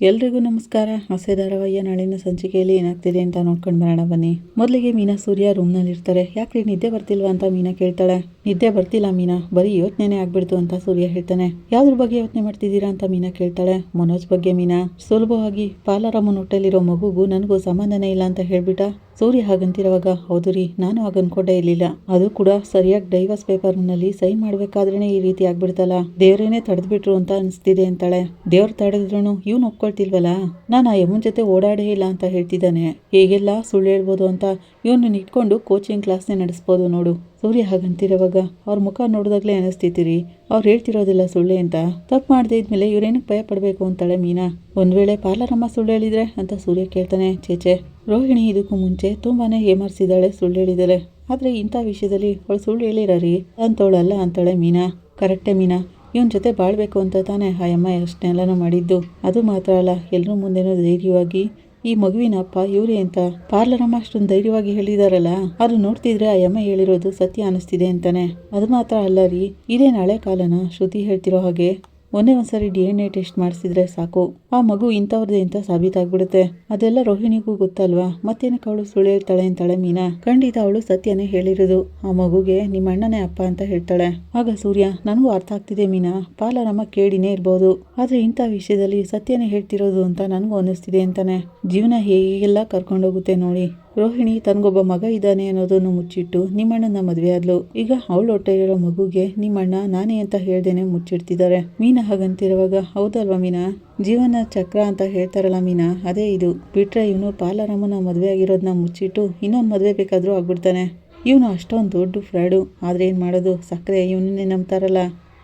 ಎಲ್ರಿಗೂ ನಮಸ್ಕಾರ. ಹೊಸ ಧಾರಾವಾಹಿಯ ನಾಳಿನ ಸಂಚಿಕೆಯಲ್ಲಿ ಏನಾಗ್ತಿದೆ ಅಂತ ನೋಡ್ಕೊಂಡು ಬರೋಣ ಬನ್ನಿ. ಮೊದಲಿಗೆ ಮೀನಾ ಸೂರ್ಯ ರೂಮ್ನಲ್ಲಿ ಇರ್ತಾರೆ. ಯಾಕ್ರಿ ನಿದ್ದೆ ಬರ್ತಿಲ್ವಾ ಅಂತ ಮೀನಾ ಕೇಳ್ತಾಳೆ. ನಿದ್ದೆ ಬರ್ತಿಲ್ಲ ಮೀನಾ, ಬರೀ ಯೋಚನೆ ಆಗ್ಬಿಡ್ತು ಅಂತ ಸೂರ್ಯ ಹೇಳ್ತಾನೆ. ಯಾವ್ದ್ರ ಬಗ್ಗೆ ಯೋಚನೆ ಮಾಡ್ತಿದ್ದೀರಾ ಅಂತ ಮೀನಾ ಕೇಳ್ತಾಳೆ. ಮನೋಜ್ ಬಗ್ಗೆ ಮೀನಾ. ಸುಲಭವಾಗಿ ಪಾಲಾರಮ್ಮನ ಹೊಟ್ಟೆಲಿರೋ ಮಗುಗೂ ನನಗೂ ಸಂಬಂಧನೇ ಇಲ್ಲ ಅಂತ ಹೇಳ್ಬಿಟ್ಟ ಸೂರ್ಯ. ಹಾಗಂತಿರುವಾಗ ಹೌದು ರೀ, ನಾನು ಹಾಗೆ ಅನ್ಕೊಂಡೇ ಇರ್ಲಿಲ್ಲ. ಅದು ಕೂಡ ಸರಿಯಾಗಿ ಡೈವರ್ಸ್ ಪೇಪರ್ನಲ್ಲಿ ಸೈನ್ ಮಾಡ್ಬೇಕಾದ್ರೇನೆ ಈ ರೀತಿ ಆಗ್ಬಿಡ್ತಲ್ಲ, ದೇವ್ರೇನೆ ತಡೆದ್ಬಿಟ್ರು ಅಂತ ಅನಿಸ್ತಿದೆ ಅಂತಾಳೆ. ದೇವ್ರು ತಡೆದ್ರು ಇವ್ನು ಒಪ್ಕೊಳ್ತಿಲ್ವಲ್ಲ, ನಾನು ಆ ಯಮ್ಮನ ಜೊತೆ ಓಡಾಡೇ ಇಲ್ಲ ಅಂತ ಹೇಳ್ತಿದ್ದಾನೆ. ಹೇಗೆಲ್ಲ ಸುಳ್ಳು ಹೇಳ್ಬೋದು ಅಂತ ಇವನು ಇಟ್ಕೊಂಡು ಕೋಚಿಂಗ್ ಕ್ಲಾಸ್ನೇ ನಡೆಸ್ಬೋದು ನೋಡು. ಸೂರ್ಯ ಹಾಗಂತಿರುವಾಗ ಅವ್ರ ಮುಖ ನೋಡಿದಾಗ್ಲೇ ಅನಿಸ್ತಿದ್ದೀರಿ ಅವ್ರು ಹೇಳ್ತಿರೋದಿಲ್ಲ ಸುಳ್ಳೆ ಅಂತ. ತಪ್ಪು ಮಾಡದೇ ಇದ್ಮೇಲೆ ಇವ್ರೇನಕ್ಕೆ ಭಯ ಪಡಬೇಕು ಅಂತಾಳೆ ಮೀನಾ. ಒಂದ್ ವೇಳೆ ಪಾರ್ಲರಮ್ಮ ಸುಳ್ಳು ಹೇಳಿದ್ರೆ ಅಂತ ಸೂರ್ಯ ಕೇಳ್ತಾನೆ. ಚೇಚೆ, ರೋಹಿಣಿ ಇದಕ್ಕೂ ಮುಂಚೆ ತುಂಬಾನೇ ಹೇಮರ್ಸಿದಾಳೆ, ಸುಳ್ಳು ಹೇಳಿದಾಳೆ. ಆದ್ರೆ ಇಂಥ ವಿಷಯದಲ್ಲಿ ಅವಳು ಸುಳ್ಳು ಹೇಳಿರಾರಿ ಅಂತವಳಲ್ಲ ಅಂತಾಳೆ ಮೀನಾ. ಕರೆಕ್ಟೇ ಮೀನಾ, ಇವನ್ ಜೊತೆ ಬಾಳ್ಬೇಕು ಅಂತ ತಾನೇ ಆ ಅಮ್ಮ ಅಷ್ಟನ್ನೆಲ್ಲನೂ ಮಾಡಿದ್ದು. ಅದು ಮಾತ್ರ ಅಲ್ಲ, ಎಲ್ರೂ ಮುಂದೆನೂ ಧೈರ್ಯವಾಗಿ ಈ ಮಗುವಿನ ಅಪ್ಪ ಇವ್ರಿ ಅಂತ ಪಾರ್ಲರಮ್ಮ ಅಷ್ಟೊಂದು ಧೈರ್ಯವಾಗಿ ಹೇಳಿದಾರಲ್ಲ, ಅದು ನೋಡ್ತಿದ್ರೆ ಆ ಅಮ್ಮ ಹೇಳಿರೋದು ಸತ್ಯ ಅನಿಸ್ತಿದೆ ಅಂತಾನೆ. ಅದು ಮಾತ್ರ ಅಲ್ಲ ರೀ, ಇದೇ ನಾಳೆ ಕಾಲನ ಶ್ರುತಿ ಹೇಳ್ತಿರೋ ಹಾಗೆ ಒಂದ್ಸರಿ DNA ಟೆಸ್ಟ್ ಮಾಡಿಸಿದ್ರೆ ಸಾಕು, ಆ ಮಗು ಇಂಥವ್ರದ್ದೇ ಅಂತ ಸಾಬೀತಾಗ್ಬಿಡುತ್ತೆ. ಅದೆಲ್ಲ ರೋಹಿಣಿಗೂ ಗೊತ್ತಲ್ವಾ, ಮತ್ತೇನಕ್ಕೆ ಅವಳು ಸುಳ್ಳು ಹೇಳ್ತಾಳೆ ಅಂತಾಳೆ ಮೀನಾ. ಖಂಡಿತ ಅವಳು ಸತ್ಯನೇ ಹೇಳಿರೋದು, ಆ ಮಗುಗೆ ನಿಮ್ಮ ಅಣ್ಣನೇ ಅಪ್ಪ ಅಂತ ಹೇಳ್ತಾಳೆ. ಆಗ ಸೂರ್ಯ, ನನಗೂ ಅರ್ಥ ಆಗ್ತಿದೆ ಮೀನಾ, ಪಾಲಾರಮ್ಮ ಕೇಳಿನೇ ಇರ್ಬೋದು, ಆದ್ರೆ ಇಂಥ ವಿಷಯದಲ್ಲಿ ಸತ್ಯನೇ ಹೇಳ್ತಿರೋದು ಅಂತ ನನಗೂ ಅನ್ನಿಸ್ತಿದೆ ಅಂತಾನೆ. ಜೀವನ ಹೇಗೆಲ್ಲ ಕರ್ಕೊಂಡೋಗುತ್ತೆ ನೋಡಿ. ರೋಹಿಣಿ ತನಗೊಬ್ಬ ಮಗ ಇದ್ದಾನೆ ಅನ್ನೋದನ್ನು ಮುಚ್ಚಿಟ್ಟು ನಿಮ್ಮಣ್ಣನ ಮದುವೆ ಆದ್ಲು. ಈಗ ಅವಳ ಹೊಟ್ಟೆ ಇರೋ ಮಗುಗೆ ನಿಮ್ಮಣ್ಣ ನಾನೇ ಅಂತ ಹೇಳ್ದೇನೆ ಮುಚ್ಚಿಡ್ತಿದ್ದಾರೆ. ಮೀನಾ ಹಾಗಂತಿರುವಾಗ ಹೌದಲ್ವಾ ಮೀನಾ, ಜೀವನ ಚಕ್ರ ಅಂತ ಹೇಳ್ತಾರಲ್ಲ ಮೀನಾ, ಅದೇ ಇದು. ಬಿಟ್ರೆ ಇವನು ಪಾಲಾರಮ್ಮನ ಮದುವೆ ಆಗಿರೋದನ್ನ ಮುಚ್ಚಿಟ್ಟು ಇನ್ನೊಂದು ಮದುವೆ ಬೇಕಾದ್ರೂ ಆಗ್ಬಿಡ್ತಾನೆ. ಇವನು ಅಷ್ಟೊಂದು ದೊಡ್ಡ ಫ್ರಾಡು. ಆದ್ರೆ ಏನ್ ಮಾಡೋದು, ಸಕ್ಕರೆ ಇವನನ್ನೇ ನಂಬ್ತಾರಲ್ಲ,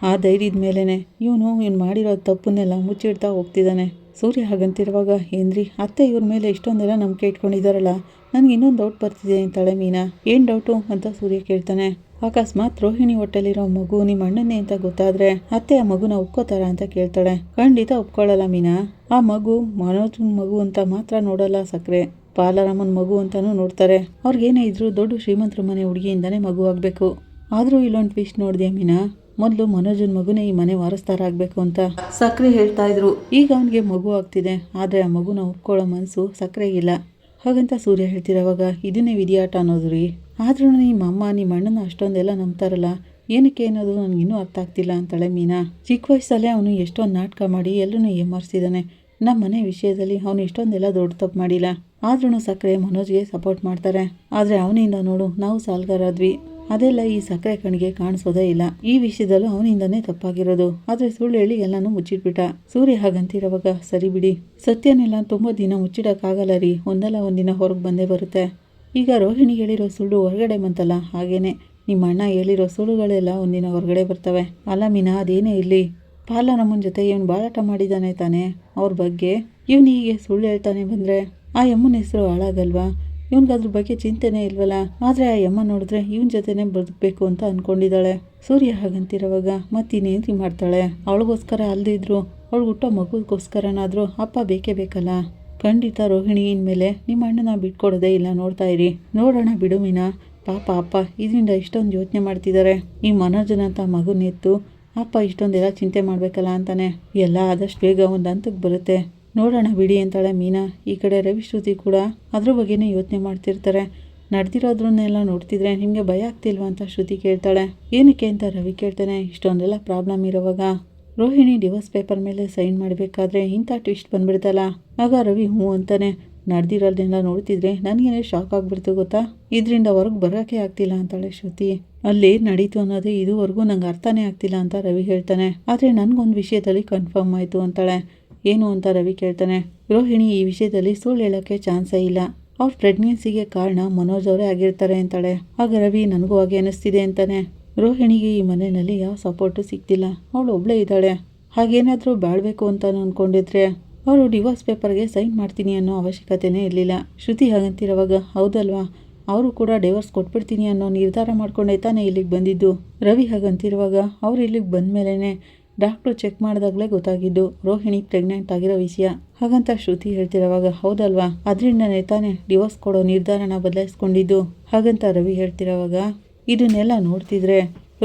ಆ ಧೈರ್ಯದ ಮೇಲೇನೆ ಇವನು ಮಾಡಿರೋ ತಪ್ಪನ್ನೆಲ್ಲ ಮುಚ್ಚಿಡ್ತಾ ಹೋಗ್ತಿದ್ದಾನೆ. ಸೂರ್ಯ ಹಾಗಂತಿರುವಾಗ ಏನ್ರಿ ಅತ್ತೆ ಇವ್ರ ಮೇಲೆ ಇಷ್ಟೊಂದೆಲ್ಲ ನಂಬಿಕೆ ಇಟ್ಕೊಂಡಿದ್ದಾರಲ್ಲ, ನನಗೆ ಇನ್ನೊಂದು ಡೌಟ್ ಬರ್ತಿದೆ ಅಂತಾಳೆ ಮೀನಾ. ಏನು ಡೌಟು ಅಂತ ಸೂರ್ಯ ಕೇಳ್ತಾನೆ. ಅಕಸ್ಮಾತ್ ರೋಹಿಣಿ ಹೊಟ್ಟೆಲಿರೋ ಮಗು ನಿಮ್ಮ ಅಣ್ಣನೇ ಅಂತ ಗೊತ್ತಾದ್ರೆ ಅತ್ತೆ ಆ ಮಗುನ ಒಪ್ಕೋತಾರ ಅಂತ ಕೇಳ್ತಾಳೆ. ಖಂಡಿತ ಒಪ್ಕೊಳ್ಳಲ್ಲ ಮೀನಾ. ಆ ಮಗು ಮನೋಜನ್ ಮಗು ಅಂತ ಮಾತ್ರ ನೋಡಲ್ಲ ಸಕ್ರೆ, ಪಾಲಾರಮ್ಮನ ಮಗು ಅಂತಾನೂ ನೋಡ್ತಾರೆ. ಅವ್ರಿಗೇನೇ ಇದ್ರು ದೊಡ್ಡ ಶ್ರೀಮಂತರ ಮನೆ ಹುಡುಗಿಯಿಂದಾನೇ ಮಗು ಆಗ್ಬೇಕು. ಆದ್ರೂ ಇಲ್ಲೊಂದು ಟ್ವಿಸ್ಟ್ ನೋಡಿದೆ ಮೀನಾ, ಮೊದಲು ಮನೋಜನ್ ಮಗುನೇ ಈ ಮನೆ ವಾರಸ್ದಾರ ಆಗ್ಬೇಕು ಅಂತ ಸಕ್ರೆ ಹೇಳ್ತಾ ಇದ್ರು. ಈಗ ಅವನಿಗೆ ಮಗು ಆಗ್ತಿದೆ, ಆದ್ರೆ ಆ ಮಗುನ ಒಪ್ಕೊಳ್ಳೋ ಮನಸ್ಸು ಸಕ್ರೆಗಿಲ್ಲ. ಹಾಗಂತ ಸೂರ್ಯ ಹೇಳ್ತಿರೋವಾಗ ಇದನ್ನೇ ವಿಧಿಯಾಟ ಅನ್ನೋದು ರೀ. ಆದ್ರೂ ನಿಮ್ಮ ಅಮ್ಮ ನಿಮ್ಮ ಅಣ್ಣನ ಅಷ್ಟೊಂದೆಲ್ಲ ನಂಬ್ತಾರಲ್ಲ, ಏನಕ್ಕೆ ಅನ್ನೋದು ನನಗಿನ್ನೂ ಅರ್ಥ ಆಗ್ತಿಲ್ಲ ಅಂತಾಳೆ ಮೀನಾ. ಚಿಕ್ಕ ವಯಸ್ಸಲ್ಲೇ ಅವನು ಎಷ್ಟೊಂದು ನಾಟಕ ಮಾಡಿ ಎಲ್ಲರೂ ಏಮಾರಿಸಿದ್ದಾನೆ. ನಮ್ಮ ಮನೆ ವಿಷಯದಲ್ಲಿ ಅವನು ಇಷ್ಟೊಂದೆಲ್ಲ ದೊಡ್ಡ ತಪ್ಪು ಮಾಡಿಲ್ಲ. ಆದ್ರೂ ಸಕ್ರೆ ಮನೋಜ್ಗೆ ಸಪೋರ್ಟ್ ಮಾಡ್ತಾರೆ. ಆದ್ರೆ ಅವನಿಂದ ನೋಡು ನಾವು ಸಾಲ್ಗಾರಾದ್ವಿ, ಅದೆಲ್ಲ ಈ ಸಕ್ಕರೆ ಕಣ್ಣಿಗೆ ಕಾಣಿಸೋದೇ ಇಲ್ಲ. ಈ ವಿಷಯದಲ್ಲೂ ಅವನಿಂದನೇ ತಪ್ಪಾಗಿರೋದು. ಆದ್ರೆ ಸುಳ್ಳು ಹೇಳಿ ಎಲ್ಲಾನು ಮುಚ್ಚಿಟ್ಬಿಟ್ಟ. ಸೂರ್ಯ ಹಾಗಂತಿರೋವಾಗ ಸರಿ ಬಿಡಿ, ಸತ್ಯನೆಲ್ಲ ತುಂಬಾ ದಿನ ಮುಚ್ಚಿಡಕ್ಕಾಗಲ್ಲ ರೀ, ಒಂದಲ್ಲ ಒಂದಿನ ಹೊರಗೆ ಬಂದೇ ಬರುತ್ತೆ. ಈಗ ರೋಹಿಣಿ ಹೇಳಿರೋ ಸುಳ್ಳು ಹೊರಗಡೆ ಬಂತಲ್ಲ, ಹಾಗೇನೆ ನಿಮ್ಮ ಅಣ್ಣ ಹೇಳಿರೋ ಸುಳ್ಳುಗಳೆಲ್ಲ ಒಂದಿನ ಹೊರಗಡೆ ಬರ್ತವೆ. ಅಲ್ಲ ಮೀನಾ, ಅದೇನೇ ಇರ್ಲಿ, ಪಾಲಾರಮ್ಮನ ಜೊತೆ ಇವನು ಬಾಳಾಟ ಮಾಡಿದಾನೆ ತಾನೆ, ಅವ್ರ ಬಗ್ಗೆ ಇವನು ಹೀಗೆ ಸುಳ್ಳು ಹೇಳ್ತಾನೆ ಬಂದ್ರೆ ಆ ಯಮ್ಮನ ಹೆಸರು ಹಾಳಾಗಲ್ವಾ? ಇವನ್ಗದ್ರ ಬಗ್ಗೆ ಚಿಂತೆನೇ ಇಲ್ವಲ್ಲ. ಆದ್ರೆ ಆ ಯಮ್ಮ ನೋಡಿದ್ರೆ ಇವನ್ ಜೊತೆನೆ ಬದುಕಬೇಕು ಅಂತ ಅನ್ಕೊಂಡಿದ್ದಾಳೆ. ಸೂರ್ಯ ಹಾಗಂತಿರುವಾಗ ಮತ್ತಿನ್ನೇನ್ರಿ ಮಾಡ್ತಾಳೆ? ಅವಳಿಗೋಸ್ಕರ ಅಲ್ದಿದ್ರು ಅವಳು ಹುಟ್ಟೋ ಮಗುಗೋಸ್ಕರನಾದ್ರೂ ಅಪ್ಪ ಬೇಕೇ ಬೇಕಲ್ಲ. ಖಂಡಿತ ರೋಹಿಣಿ ಇನ್ಮೇಲೆ ನಿಮ್ಮ ಅಣ್ಣನ ಬಿಟ್ಕೊಡೋದೇ ಇಲ್ಲ, ನೋಡ್ತಾ ಇರಿ. ನೋಡೋಣ ಬಿಡು ಮೀನಾ, ಪಾಪ ಅಪ್ಪ ಇದರಿಂದ ಇಷ್ಟೊಂದು ಯೋಚನೆ ಮಾಡ್ತಿದ್ದಾರೆ. ಈ ಮನೋಜನಂತ ಮಗುನೆತ್ತು ಅಪ್ಪ ಇಷ್ಟೊಂದೆಲ್ಲ ಚಿಂತೆ ಮಾಡ್ಬೇಕಲ್ಲ ಅಂತಾನೆ. ಎಲ್ಲ ಆದಷ್ಟು ಬೇಗ ಒಂದು ಹಂತಕ್ಕೆ ಬರುತ್ತೆ, ನೋಡೋಣ ಬಿಡಿ ಅಂತಾಳೆ ಮೀನಾ. ಈ ಕಡೆ ರವಿ ಶ್ರುತಿ ಕೂಡ ಅದ್ರ ಬಗ್ಗೆನೇ ಯೋಚನೆ ಮಾಡ್ತಿರ್ತಾರೆ. ನಡೆದಿರೋದ್ರನ್ನೆಲ್ಲ ನೋಡ್ತಿದ್ರೆ ನಿಮಗೆ ಭಯ ಆಗ್ತಿಲ್ವಾ ಅಂತ ಶ್ರುತಿ ಕೇಳ್ತಾಳೆ. ಏನಕ್ಕೆ ಅಂತ ರವಿ ಕೇಳ್ತಾನೆ. ಇಷ್ಟೊಂದೆಲ್ಲ ಪ್ರಾಬ್ಲಮ್ ಇರೋವಾಗ ರೋಹಿಣಿ ಡಿವೋರ್ಸ್ ಪೇಪರ್ ಮೇಲೆ ಸೈನ್ ಮಾಡಬೇಕಾದ್ರೆ ಇಂಥ ಟ್ವಿಸ್ಟ್ ಬಂದ್ಬಿಡ್ತಲ್ಲ. ಆಗ ರವಿ ಹ್ಞೂ ಅಂತಾನೆ. ನಡೆದಿರೋದನ್ನೆಲ್ಲ ನೋಡ್ತಿದ್ರೆ ನನಗೇನೆ ಶಾಕ್ ಆಗ್ಬಿಡ್ತು ಗೊತ್ತಾ, ಇದರಿಂದ ಹೊರಗೆ ಬರೋಕ್ಕೆ ಆಗ್ತಿಲ್ಲ ಅಂತಾಳೆ ಶ್ರುತಿ. ಅಲ್ಲಿ ನಡೀತು ಅನ್ನೋದು ಇದುವರೆಗೂ ನಂಗೆ ಅರ್ಥನೇ ಆಗ್ತಿಲ್ಲ ಅಂತ ರವಿ ಹೇಳ್ತಾನೆ. ಆದರೆ ನನಗೊಂದು ವಿಷಯದಲ್ಲಿ ಕನ್ಫರ್ಮ್ ಆಯಿತು ಅಂತಾಳೆ. ಏನು ಅಂತ ರವಿ ಕೇಳ್ತಾನೆ. ರೋಹಿಣಿ ಈ ವಿಷಯದಲ್ಲಿ ಸುಳ್ಳು ಹೇಳೋಕ್ಕೆ ಚಾನ್ಸೇ ಇಲ್ಲ, ಅವ್ರ ಪ್ರೆಗ್ನೆನ್ಸಿಗೆ ಕಾರಣ ಮನೋಜ್ ಅವರೇ ಆಗಿರ್ತಾರೆ ಅಂತಾಳೆ. ಆಗ ರವಿ ನನಗೂ ಹಾಗೆ ಅನಿಸ್ತಿದೆ ಅಂತಾನೆ. ರೋಹಿಣಿಗೆ ಈ ಮನೆಯಲ್ಲಿ ಯಾವ ಸಪೋರ್ಟು ಸಿಗ್ತಿಲ್ಲ, ಅವಳು ಒಬ್ಳೇ ಇದ್ದಾಳೆ. ಹಾಗೇನಾದರೂ ಬಾಳ್ಬೇಕು ಅಂತ ಅಂದ್ಕೊಂಡಿದ್ರೆ ಅವರು ಡಿವೋರ್ಸ್ ಪೇಪರ್ಗೆ ಸೈನ್ ಮಾಡ್ತೀನಿ ಅನ್ನೋ ಅವಶ್ಯಕತೆನೇ ಇರಲಿಲ್ಲ. ಶ್ರುತಿ ಹಾಗಂತಿರುವಾಗ ಹೌದಲ್ವಾ, ಅವರು ಕೂಡ ಡಿವೋರ್ಸ್ ಕೊಟ್ಬಿಡ್ತೀನಿ ಅನ್ನೋ ನಿರ್ಧಾರ ಮಾಡ್ಕೊಂಡೇ ತಾನೇ ಇಲ್ಲಿಗೆ ಬಂದಿದ್ದು. ರವಿ ಹಾಗಂತಿರುವಾಗ ಅವ್ರು ಇಲ್ಲಿಗೆ ಬಂದಮೇಲೆ ಡಾಕ್ಟ್ರು ಚೆಕ್ ಮಾಡಿದಾಗಲೇ ಗೊತ್ತಾಗಿದ್ದು ರೋಹಿಣಿ ಪ್ರೆಗ್ನೆಂಟ್ ಆಗಿರೋ ವಿಷಯ. ಹಾಗಂತ ಶ್ರುತಿ ಹೇಳ್ತಿರೋವಾಗ ಹೌದಲ್ವಾ, ಅದರಿಂದನೇ ತಾನೇ ಡಿವೋರ್ಸ್ ಕೊಡೋ ನಿರ್ಧಾರನ ಬದಲಾಯಿಸ್ಕೊಂಡಿದ್ದು. ಹಾಗಂತ ರವಿ ಹೇಳ್ತಿರೋವಾಗ ಇದನ್ನೆಲ್ಲ ನೋಡ್ತಿದ್ರೆ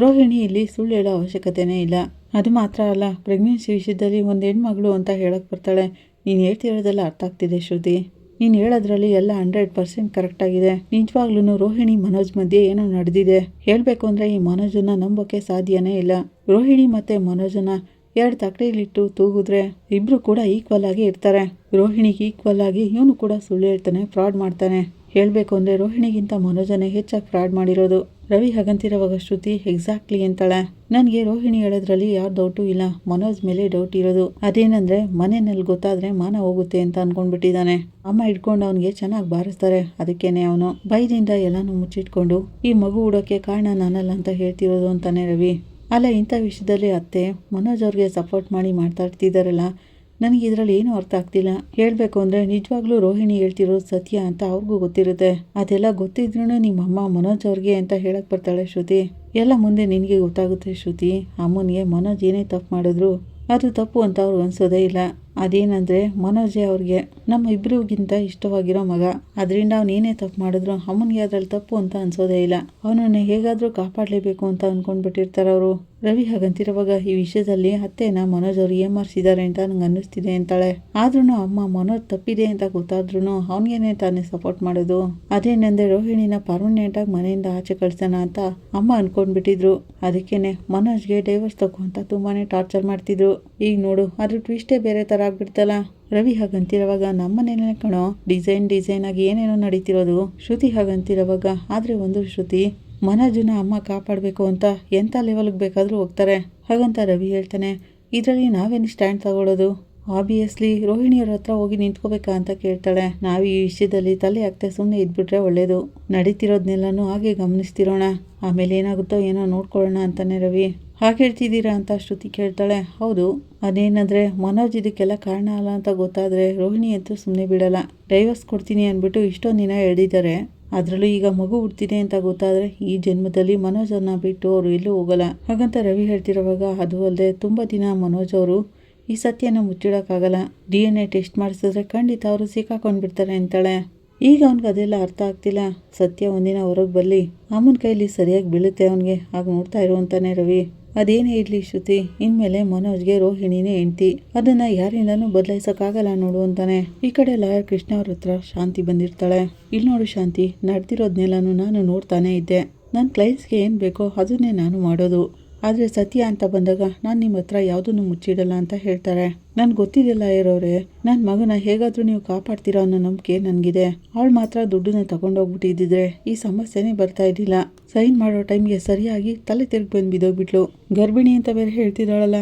ರೋಹಿಣಿ ಇಲ್ಲಿ ಸುಳ್ಳು ಹೇಳೋ ಅವಶ್ಯಕತೆನೇ ಇಲ್ಲ. ಅದು ಮಾತ್ರ ಅಲ್ಲ, ಪ್ರೆಗ್ನೆನ್ಸಿ ವಿಷಯದಲ್ಲಿ ಒಂದು ಹೆಣ್ಮಗಳು ಅಂತ ಹೇಳಕ್ ಬರ್ತಾಳೆ. ನೀನು ಹೇಳ್ತಿರೋದೆಲ್ಲ ಅರ್ಥ ಆಗ್ತಿದೆ ಶ್ರುತಿ. ನೀನು ಹೇಳೋದ್ರಲ್ಲಿ ಎಲ್ಲ 100% ಕರೆಕ್ಟಾಗಿದೆ. ನಿಜವಾಗ್ಲೂ ರೋಹಿಣಿ ಮನೋಜ್ ಮಧ್ಯೆ ಏನೋ ನಡೆದಿದೆ. ಹೇಳಬೇಕು ಅಂದರೆ ಈ ಮನೋಜನ್ನ ನಂಬೋಕ್ಕೆ ಸಾಧ್ಯನೇ ಇಲ್ಲ. ರೋಹಿಣಿ ಮತ್ತು ಮನೋಜನ್ನ 2 ತಕ್ಕಡಿಲಿಟ್ಟು ತೂಗಿದ್ರೆ ಇಬ್ಬರು ಕೂಡ ಈಕ್ವಲ್ ಆಗಿ ಇರ್ತಾರೆ. ರೋಹಿಣಿಗೆ ಈಕ್ವಲ್ ಆಗಿ ಇವನು ಕೂಡ ಸುಳ್ಳು ಹೇಳ್ತಾನೆ, ಫ್ರಾಡ್ ಮಾಡ್ತಾನೆ. ಹೇಳಬೇಕು ಅಂದರೆ ರೋಹಿಣಿಗಿಂತ ಮನೋಜನೇ ಹೆಚ್ಚಾಗಿ ಫ್ರಾಡ್ ಮಾಡಿರೋದು. ರವಿ ಹಾಗಂತಿರೋವಾಗ ಶ್ರುತಿ ಎಕ್ಸಾಕ್ಟ್ಲಿ ಅಂತಾಳೆ. ನನಗೆ ರೋಹಿಣಿ ಹೇಳೋದ್ರಲ್ಲಿ ಯಾವ ಡೌಟು ಇಲ್ಲ, ಮನೋಜ್ ಮೇಲೆ ಡೌಟ್ ಇರೋದು. ಅದೇನಂದ್ರೆ ಮನೆಯಲ್ಲಿ ಗೊತ್ತಾದ್ರೆ ಮಾನ ಹೋಗುತ್ತೆ ಅಂತ ಅನ್ಕೊಂಡ್ಬಿಟ್ಟಿದ್ದಾನೆ. ಅಮ್ಮ ಹಿಡ್ಕೊಂಡು ಅವನಿಗೆ ಚೆನ್ನಾಗಿ ಬಾರಿಸ್ತಾರೆ. ಅದಕ್ಕೇನೆ ಅವನು ಭಯದಿಂದ ಎಲ್ಲಾನು ಮುಚ್ಚಿಟ್ಕೊಂಡು ಈ ಮಗು ಹುಡೋಕ್ಕೆ ಕಾರಣ ನಾನಲ್ಲ ಅಂತ ಹೇಳ್ತಿರೋದು ಅಂತಾನೆ ರವಿ. ಅಲ್ಲ, ಇಂಥ ವಿಷಯದಲ್ಲಿ ಅತ್ತೆ ಮನೋಜ್ ಅವ್ರಿಗೆ ಸಪೋರ್ಟ್ ಮಾಡಿ ಮಾತಾಡ್ತಿದ್ದಾರಲ್ಲ, ನನಗೆ ಇದರಲ್ಲಿ ಏನೂ ಅರ್ಥ ಆಗ್ತಿಲ್ಲ. ಹೇಳಬೇಕು ಅಂದರೆ ನಿಜವಾಗ್ಲೂ ರೋಹಿಣಿ ಹೇಳ್ತಿರೋದು ಸತ್ಯ ಅಂತ ಅವ್ರಿಗೂ ಗೊತ್ತಿರುತ್ತೆ. ಅದೆಲ್ಲ ಗೊತ್ತಿದ್ರೂ ನಿಮ್ಮಮ್ಮ ಮನೋಜ್ ಅವ್ರಿಗೆ ಅಂತ ಹೇಳಕ್ಕೆ ಬರ್ತಾಳೆ ಶ್ರುತಿ. ಎಲ್ಲ ಮುಂದೆ ನಿನಗೆ ಗೊತ್ತಾಗುತ್ತೆ ಶ್ರುತಿ. ಅಮ್ಮನಿಗೆ ಮನೋಜ್ ಏನೇ ತಪ್ಪು ಮಾಡಿದ್ರು ಅದು ತಪ್ಪು ಅಂತ ಅವ್ರು ಅನ್ಸೋದೇ ಇಲ್ಲ. ಅದೇನಂದರೆ ಮನೋಜೇ ಅವ್ರಿಗೆ ನಮ್ಮ ಇಬ್ಬರಿಗಿಂತ ಇಷ್ಟವಾಗಿರೋ ಮಗ. ಅದರಿಂದ ಅವ್ನು ಏನೇ ತಪ್ಪು ಮಾಡಿದ್ರು ಅಮ್ಮನಿಗೆ ಅದ್ರಲ್ಲಿ ತಪ್ಪು ಅಂತ ಅನ್ಸೋದೇ ಇಲ್ಲ. ಅವನನ್ನು ಹೇಗಾದರೂ ಕಾಪಾಡಲೇಬೇಕು ಅಂತ ಅಂದ್ಕೊಂಡ್ಬಿಟ್ಟಿರ್ತಾರೆ ಅವರು. ರವಿ ಹಾಗಂತಿರುವಾಗ ಈ ವಿಷಯದಲ್ಲಿ ಅತ್ತೆನ ಮನೋಜ್ ಅವ್ರು ಏಮಾರಿಸಿದ್ದಾರೆ ಅಂತ ನಂಗೆ ಅನ್ನಿಸ್ತಿದೆ ಅಂತಾಳೆ. ಆದ್ರೂ ಅಮ್ಮ ಮನೋಜ್ ತಪ್ಪಿದೆ ಅಂತ ಗೊತ್ತಾದ್ರೂ ಅವನಿಗೇನೆ ತಾನೇ ಸಪೋರ್ಟ್ ಮಾಡೋದು. ಅದೇನಂದ್ರೆ ರೋಹಿಣಿನ ಪರ್ಮನೆಂಟಾಗಿ ಮನೆಯಿಂದ ಆಚೆ ಕಳ್ಸೋಣ ಅಂತ ಅಮ್ಮ ಅನ್ಕೊಂಡ್ಬಿಟ್ಟಿದ್ರು. ಅದಕ್ಕೇನೆ ಮನೋಜ್ಗೆ ಡೈವರ್ಸ್ ತಗೋ ಅಂತ ತುಂಬಾನೇ ಟಾರ್ಚರ್ ಮಾಡ್ತಿದ್ರು. ಈಗ ನೋಡು ಅದ್ರ ಟ್ವಿಸ್ಟೇ ಬೇರೆ ಥರ ಆಗ್ಬಿಡ್ತಲ್ಲ. ರವಿ ಹಾಗಂತಿರುವಾಗ ನಮ್ಮನೇನೆ ಕಣೋ ಡಿಸೈನ್ ಆಗಿ ಏನೇನೋ ನಡೀತಿರೋದು. ಶ್ರುತಿ ಹಾಗಂತಿರುವಾಗ ಆದರೆ ಒಂದು ಶ್ರುತಿ ಮನೋಜನ ಅಮ್ಮ ಕಾಪಾಡಬೇಕು ಅಂತ ಎಂಥ ಲೆವೆಲ್ಗೆ ಬೇಕಾದರೂ ಹೋಗ್ತಾರೆ. ಹಾಗಂತ ರವಿ ಹೇಳ್ತಾನೆ, ಇದರಲ್ಲಿ ನಾವೇನು ಸ್ಟ್ಯಾಂಡ್ ತಗೊಳ್ಳೋದು? ಆಬ್ವಿಯಸ್ಲಿ ರೋಹಿಣಿಯವ್ರ ಹತ್ರ ಹೋಗಿ ನಿಂತ್ಕೋಬೇಕಾ ಅಂತ ಕೇಳ್ತಾಳೆ. ನಾವು ಈ ವಿಷಯದಲ್ಲಿ ತಲೆ ಹಾಕ್ತೆ ಸುಮ್ಮನೆ ಇದ್ಬಿಟ್ರೆ ಒಳ್ಳೇದು. ನಡೀತಿರೋದ್ನೆಲ್ಲನೂ ಹಾಗೆ ಗಮನಿಸ್ತಿರೋಣ, ಆಮೇಲೆ ಏನಾಗುತ್ತೋ ಏನೋ ನೋಡ್ಕೊಳ್ಳೋಣ ಅಂತಾನೆ ರವಿ. ಹಾಗೆ ಹೇಳ್ತಿದ್ದೀರಾ ಅಂತ ಶ್ರುತಿ ಕೇಳ್ತಾಳೆ. ಹೌದು, ಅದೇನಂದ್ರೆ ಮನೋಜ್ ಇದಕ್ಕೆಲ್ಲ ಕಾರಣ ಅಲ್ಲ ಅಂತ ಗೊತ್ತಾದರೆ ರೋಹಿಣಿ ಅಂತೂ ಸುಮ್ಮನೆ ಬಿಡಲ್ಲ. ಡೈವರ್ಸ್ ಕೊಡ್ತೀನಿ ಅಂದ್ಬಿಟ್ಟು ಇಷ್ಟೊಂದು ದಿನ ಹೇಳಿದ್ದಾರೆ. ಅದರಲ್ಲೂ ಈಗ ಮಗು ಹುಡ್ತಿದೆ ಅಂತ ಗೊತ್ತಾದರೆ ಈ ಜನ್ಮದಲ್ಲಿ ಮನೋಜನ್ನ ಬಿಟ್ಟು ಅವರು ಎಲ್ಲೂ ಹೋಗಲ್ಲ. ಹಾಗಂತ ರವಿ ಹೇಳ್ತಿರೋವಾಗ ಅದು ಅಲ್ಲದೆ ತುಂಬ ದಿನ ಮನೋಜ್ ಅವರು ಈ ಸತ್ಯನ ಮುಚ್ಚಿಡೋಕ್ಕಾಗಲ್ಲ. DNA ಟೆಸ್ಟ್ ಮಾಡಿಸಿದ್ರೆ ಖಂಡಿತ ಅವರು ಸಿಕ್ಕಾಕೊಂಡ್ಬಿಡ್ತಾರೆ ಅಂತಾಳೆ. ಈಗ ಅವ್ನಿಗೆ ಅದೆಲ್ಲ ಅರ್ಥ ಆಗ್ತಿಲ್ಲ. ಸತ್ಯ ಒಂದಿನ ಹೊರಗೆ ಬರಲಿ, ಅಮ್ಮನ ಕೈಲಿ ಸರಿಯಾಗಿ ಬೀಳುತ್ತೆ ಅವನಿಗೆ, ಆಗ ನೋಡ್ತಾ ಇರುವಂತಾನೆ ರವಿ. ಅದೇನೇ ಇರಲಿ ಶ್ರುತಿ, ಇನ್ಮೇಲೆ ಮನೋಜ್ಗೆ ರೋಹಿಣಿನೇ ಹೆಂಡ್ತಿ, ಅದನ್ನ ಯಾರಿಂದನೂ ಬದಲಾಯಿಸೋಕ್ಕಾಗಲ್ಲ ನೋಡು ಅಂತಾನೆ. ಈ ಕಡೆ ಲಾಯರ್ ಕೃಷ್ಣ ಅವ್ರ ಹತ್ರ ಶಾಂತಿ ಬಂದಿರ್ತಾಳೆ. ಇಲ್ಲಿ ನೋಡು ಶಾಂತಿ, ನಡೆದಿರೋದ್ನೆಲ್ಲನೂ ನಾನು ನೋಡ್ತಾನೆ ಇದ್ದೆ. ನನ್ನ ಕ್ಲೈಂಟ್ಸ್ಗೆ ಏನು ಬೇಕೋ ಅದನ್ನೇ ನಾನು ಮಾಡೋದು. ಆದರೆ ಸತ್ಯ ಅಂತ ಬಂದಾಗ ನಾನು ನಿಮ್ಮ ಹತ್ರ ಯಾವುದನ್ನು ಮುಚ್ಚಿಡಲ್ಲ ಅಂತ ಹೇಳ್ತಾರೆ. ನನ್ಗೆ ಗೊತ್ತಿದೆಲ್ಲ ಇರೋರೆ, ನನ್ನ ಮಗನ ಹೇಗಾದರೂ ನೀವು ಕಾಪಾಡ್ತೀರಾ ಅನ್ನೋ ನಂಬಿಕೆ ನನಗಿದೆ. ಅವಳು ಮಾತ್ರ ದುಡ್ಡನ್ನ ತಗೊಂಡೋಗ್ಬಿಟ್ಟಿದ್ದಿದ್ರೆ ಈ ಸಮಸ್ಯೆನೇ ಬರ್ತಾ ಇದ್ದಿಲ್ಲ. ಸೈನ್ ಮಾಡೋ ಟೈಮ್ಗೆ ಸರಿಯಾಗಿ ತಲೆ ತಿರುಗಿ ಬಂದು ಬಿದ್ದೋಗ್ಬಿಟ್ಲು. ಗರ್ಭಿಣಿ ಅಂತ ಬೇರೆ ಹೇಳ್ತಿದ್ದಾಳಲ್ಲ,